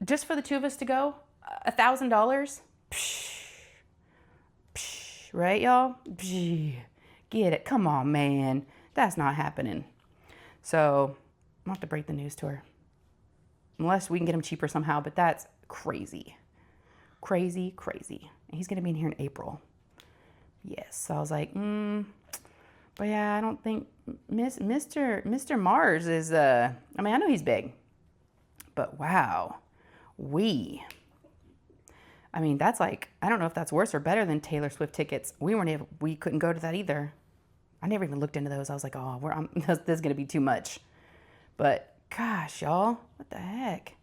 Just for the two of us to go, $1,000. Right, y'all? Get it. Come on, man. That's not happening. So I'm going to have to break the news to her. Unless we can get him cheaper somehow, but that's crazy. Crazy. And he's going to be in here in April. Yes. So I was like, but yeah, I don't think Mr. Mars is, I mean, I know he's big, but wow. I mean, that's like, I don't know if that's worse or better than Taylor Swift tickets. We couldn't go to that either. I never even looked into those. I was like, oh, this is going to be too much. But gosh, y'all, what the heck?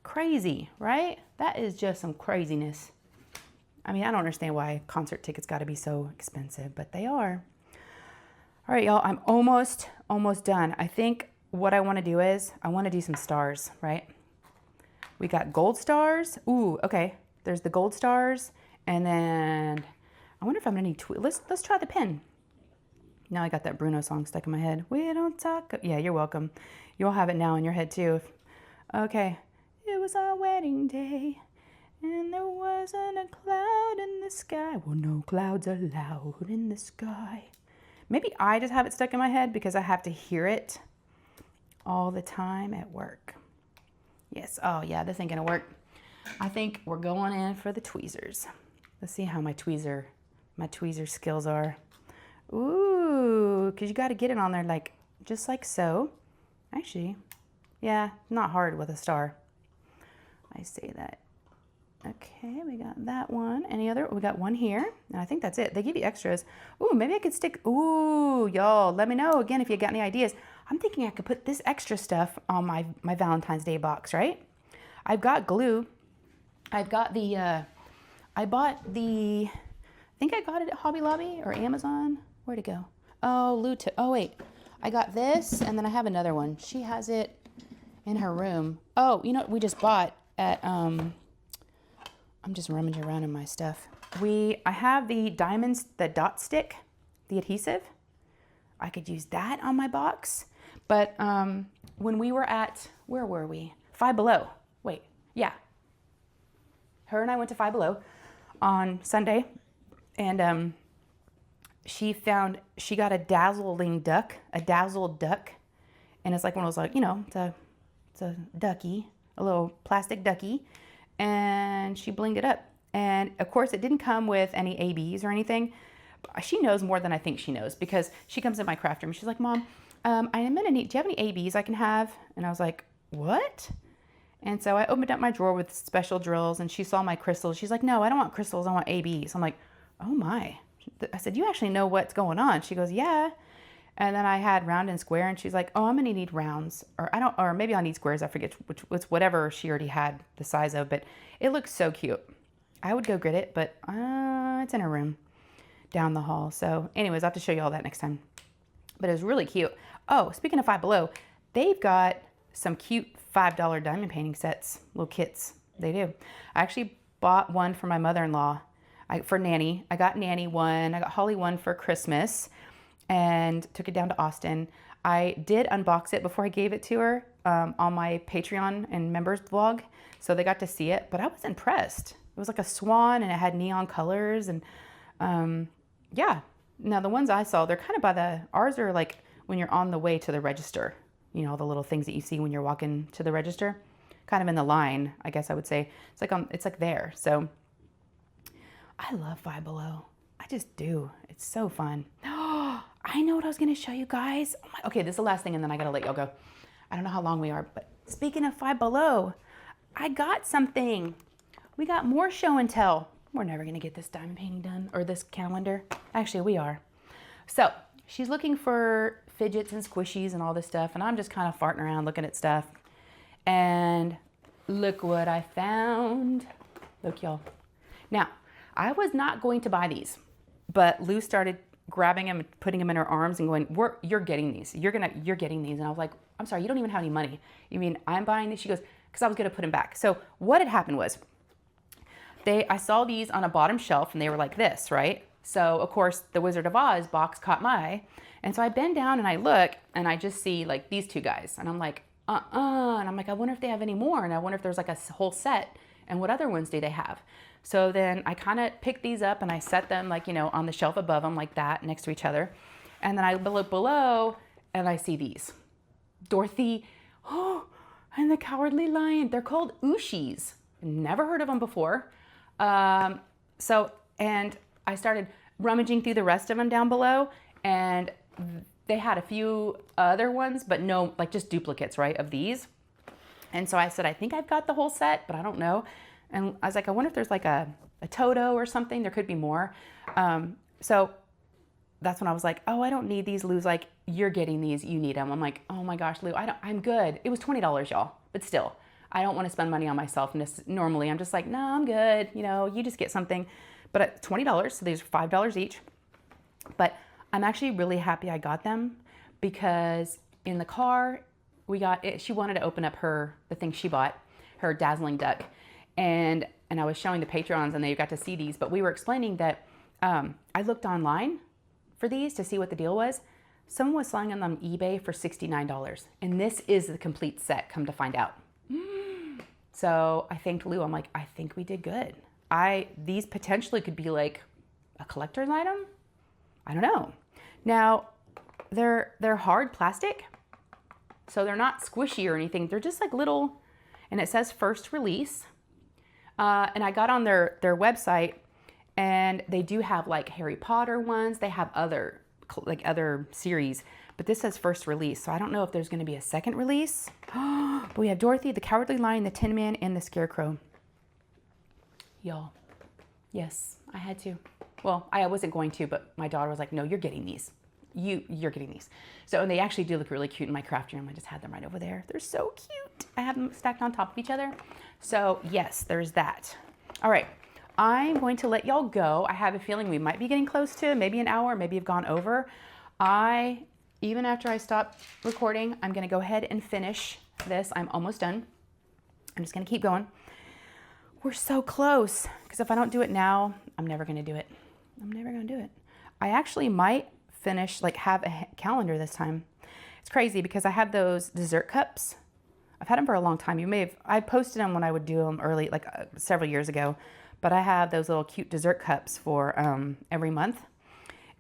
Crazy, right? That is just some craziness. I mean, I don't understand why concert tickets got to be so expensive, but they are. All right, y'all, I'm almost done. I think what I want to do is I want to do some stars, right? We got gold stars. Ooh, okay. There's the gold stars. And then I wonder if I'm going to need, let's try the pen. Now I got that Bruno song stuck in my head. We don't talk. Yeah, you're welcome. You'll have it now in your head too. Okay. It was our wedding day and there wasn't a cloud in the sky. Well, no clouds allowed in the sky. Maybe I just have it stuck in my head because I have to hear it all the time at work. Yes. Oh yeah, this ain't gonna work. I think we're going in for the tweezers. Let's see how my tweezer skills are. Ooh, because you got to get it on there like, just like so. Actually, yeah, not hard with a star. I say that. Okay, we got that one. Any other? We got one here, and I think that's it. They give you extras. Ooh, maybe I could stick, ooh, y'all, let me know again if you got any ideas. I'm thinking I could put this extra stuff on my Valentine's Day box, right? I've got glue. I've got the, I think I got it at Hobby Lobby or Amazon. Where'd it go? Oh, oh wait, I got this, and then I have another one. She has it in her room. Oh, you know what we just bought at, I'm just rummaging around in my stuff. I have the diamonds, the dot stick, the adhesive. I could use that on my box. But when we were at, where were we? Five Below. Wait, yeah. Her and I went to Five Below on Sunday, and she got a dazzled duck, and it's like one of those, like, you know, it's a ducky, a little plastic ducky, and she blinged it up. And of course, it didn't come with any ABs or anything. She knows more than I think she knows, because she comes in my craft room. She's like, Mom, I'm gonna need, do you have any ABs I can have? And I was like, what? And so I opened up my drawer with special drills, and she saw my crystals. She's like, no, I don't want crystals, I want ABs. I'm like, oh my. I said, you actually know what's going on? She goes, yeah. And then I had round and square, and she's like, oh, I'm gonna need rounds, or maybe I'll need squares. I forget which was, whatever she already had the size of, but it looks so cute. I would go get it, but it's in her room down the hall. So anyways, I'll have to show you all that next time. But it was really cute. Oh, speaking of Five Below, they've got some cute $5 diamond painting sets, little kits. They do. I actually bought one for my mother-in-law, for Nanny. I got Nanny one. I got Holly one for Christmas, and took it down to Austin. I did unbox it before I gave it to her on my Patreon and members vlog, so they got to see it, but I was impressed. It was like a swan, and it had neon colors, and yeah. Now the ones I saw, they're kind of ours are like when you're on the way to the register, you know, the little things that you see when you're walking to the register, kind of in the line, I guess I would say. It's like there. So I love Five Below. I just do. It's so fun. I know what I was going to show you guys. Oh my, okay, this is the last thing, and then I got to let y'all go. I don't know how long we are, but speaking of Five Below, I got something. We got more show and tell. We're never going to get this diamond painting done, or this calendar. Actually, we are. So she's looking for fidgets and squishies and all this stuff, and I'm just kind of farting around looking at stuff. And look what I found. Look, y'all. Now, I was not going to buy these, but Lou started grabbing them and putting them in her arms and going, you're getting these. You're getting these. And I was like, I'm sorry, you don't even have any money. You mean I'm buying these? She goes, because I was going to put them back. So what had happened was, I saw these on a bottom shelf, and they were like this, right? So of course the Wizard of Oz box caught my eye. And so I bend down and I look, and I just see like these two guys, and I'm like, and I'm like, I wonder if they have any more. And I wonder if there's like a whole set, and what other ones do they have? So then I kind of picked these up, and I set them, like, you know, on the shelf above them like that, next to each other. And then I look below, and I see these. Dorothy, and the Cowardly Lion. They're called Ushis. Never heard of them before. And I started rummaging through the rest of them down below, and they had a few other ones, but no, like just duplicates, right, of these. And so I said, I think I've got the whole set, but I don't know. And I was like, I wonder if there's like a Toto or something. There could be more. So that's when I was like, oh, I don't need these. Lou's like, you're getting these. You need them. I'm like, oh my gosh, Lou, I'm good. It was $20, y'all, but still. I don't want to spend money on myself. Normally, I'm just like, no, I'm good. You know, you just get something. But at $20, so these are $5 each. But I'm actually really happy I got them, because in the car, she wanted to open up the thing she bought, her dazzling duck. And I was showing the Patreons, and they got to see these. But we were explaining that I looked online for these to see what the deal was. Someone was selling them on eBay for $69. And this is the complete set, come to find out. So I thanked Lou. I'm like, I think we did good. These potentially could be like a collector's item. I don't know. Now, they're hard plastic, so they're not squishy or anything. They're just like little, and it says first release. And I got on their website, and they do have like Harry Potter ones. They have other series, but this says first release. So I don't know if there's going to be a second release. But we have Dorothy, the Cowardly Lion, the Tin Man, and the Scarecrow. Y'all, yes, I had to. Well, I wasn't going to, but my daughter was like, no, you're getting these. You're getting these. So, and they actually do look really cute in my craft room. I just had them right over there. They're so cute. I have them stacked on top of each other. So yes, there's that. All right, I'm going to let y'all go. I have a feeling we might be getting close to maybe an hour, maybe have gone over. Even after I stop recording, I'm gonna go ahead and finish this. I'm almost done. I'm just gonna keep going. We're so close, because if I don't do it now, I'm never gonna do it. I'm never gonna do it. I actually might finish, have a calendar this time. It's crazy because I have those dessert cups I've had them for a long time. I posted them when I would do them early, like several years ago, but I have those little cute dessert cups for every month.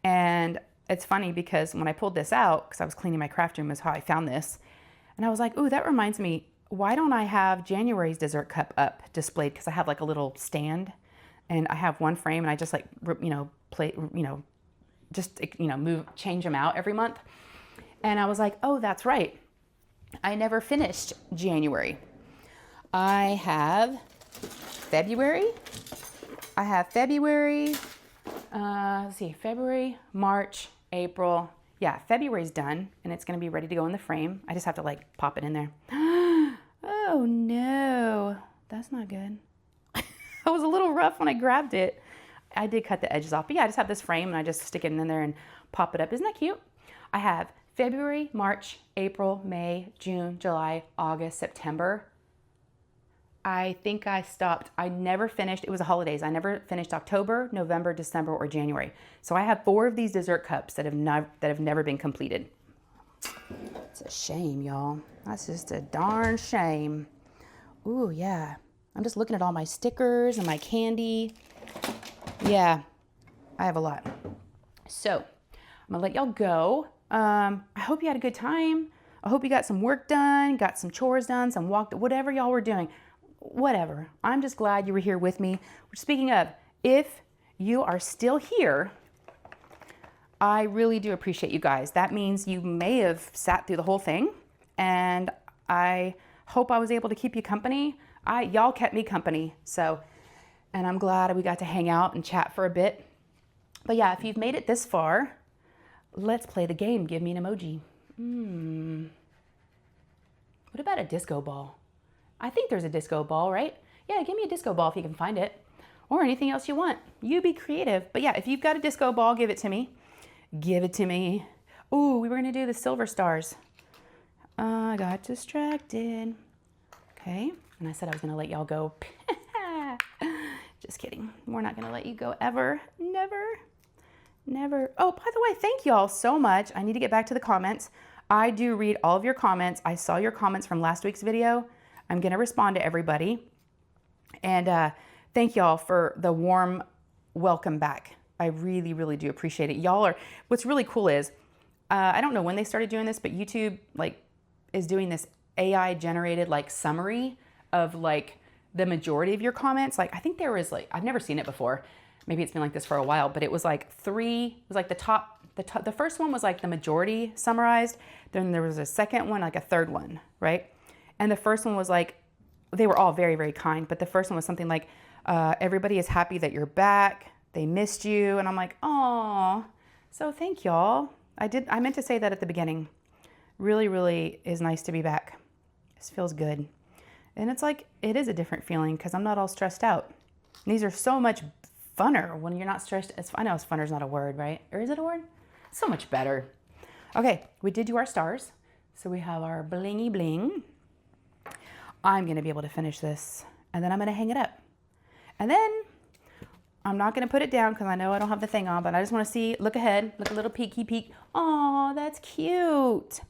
And it's funny because when I pulled this out, because I was cleaning my craft room is how I found this. And I was like, ooh, that reminds me, why don't I have January's dessert cup up displayed? Because I have like a little stand and I have one frame and I just like, change them out every month. And I was like, oh, that's right. I never finished January. I have February. Let's see, February, March, April. Yeah, February's done and it's gonna be ready to go in the frame. I just have to like pop it in there. Oh no, that's not good. It was a little rough when I grabbed it. I did cut the edges off, but yeah, I just have this frame and I just stick it in there and pop it up. Isn't that cute? I have February, March, April, May, June, July, August, September. I think I stopped. I never finished. It was the holidays. I never finished October, November, December, or January. So I have 4 of these dessert cups that have never been completed. It's a shame, y'all. That's just a darn shame. Ooh, yeah. I'm just looking at all my stickers and my candy. Yeah, I have a lot. So I'm gonna let y'all go. I hope you had a good time. I hope you got some work done, got some chores done, some whatever y'all were doing. Whatever. I'm just glad you were here with me. Speaking of, if you are still here, I really do appreciate you guys. That means you may have sat through the whole thing, and I hope I was able to keep you company. Y'all kept me company, and I'm glad we got to hang out and chat for a bit. But yeah, if you've made it this far, let's play the game. Give me an emoji. What about a disco ball? I think there's a disco ball, right? Yeah, give me a disco ball if you can find it. Or anything else you want. You be creative. But yeah, if you've got a disco ball, give it to me. Give it to me. Ooh, we were gonna do the silver stars. I got distracted. Okay, and I said I was gonna let y'all go. Just kidding. We're not gonna let you go ever. Never. Never. Oh, by the way, thank y'all so much. I need to get back to the comments. I do read all of your comments. I saw your comments from last week's video. I'm gonna respond to everybody. And thank y'all for the warm welcome back. I really, really do appreciate it. What's really cool is, I don't know when they started doing this, but YouTube is doing this AI generated summary of the majority of your comments. I think there was I've never seen it before. Maybe it's been like this for a while, but it was the first one was the majority summarized. Then there was a second one, a third one, right? And the first one was they were all very, very kind, but the first one was something everybody is happy that you're back. They missed you. And I'm like, oh, so thank y'all. I meant to say that at the beginning. Really, really is nice to be back. This feels good. And it's it is a different feeling because I'm not all stressed out. And these are so much funner when you're not stressed. I know funner is not a word, right? Or is it a word? So much better. Okay, we did do our stars. So we have our blingy bling. I'm gonna be able to finish this and then I'm gonna hang it up. And then I'm not gonna put it down because I know I don't have the thing on, but I just wanna look ahead, look a little peeky peek. Oh, that's cute.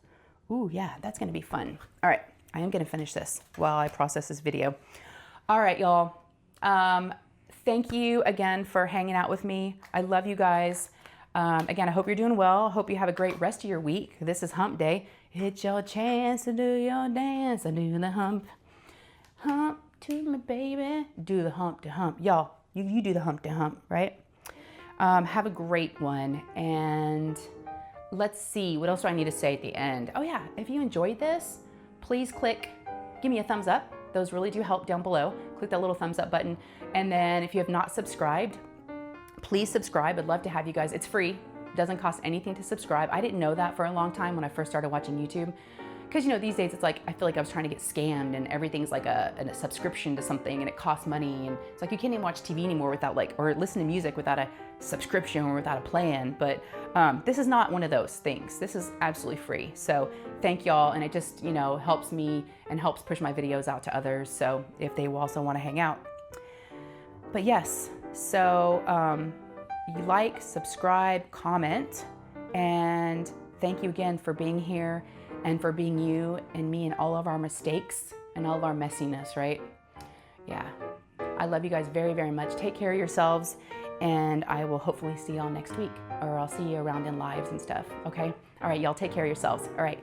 Ooh, yeah, that's gonna be fun. All right, I am gonna finish this while I process this video. All right, y'all. Thank you again for hanging out with me. I love you guys. Again, I hope you're doing well. I hope you have a great rest of your week. This is hump day. It's your chance to do your dance and do the hump. Hump to me, baby. Do the hump to hump. Y'all, you do the hump to hump, right? Have a great one. And let's see, what else do I need to say at the end? Oh yeah, if you enjoyed this, please give me a thumbs up. Those really do help down below. Click that little thumbs up button. And then if you have not subscribed, please subscribe. I'd love to have you guys. It's free. It doesn't cost anything to subscribe. I didn't know that for a long time when I first started watching YouTube. Because these days it's I feel like I was trying to get scammed and everything's a subscription to something and it costs money. And it's you can't even watch TV anymore without or listen to music without a subscription or without a plan. But this is not one of those things. This is absolutely free. So thank y'all. And it just, helps me and helps push my videos out to others. So if they also want to hang out. But yes, so you subscribe, comment, and thank you again for being here. and for being you and me and all of our mistakes and all of our messiness, right? Yeah. I love you guys very, very much. Take care of yourselves, and I will hopefully see y'all next week, or I'll see you around in lives and stuff, okay? All right, y'all take care of yourselves. All right.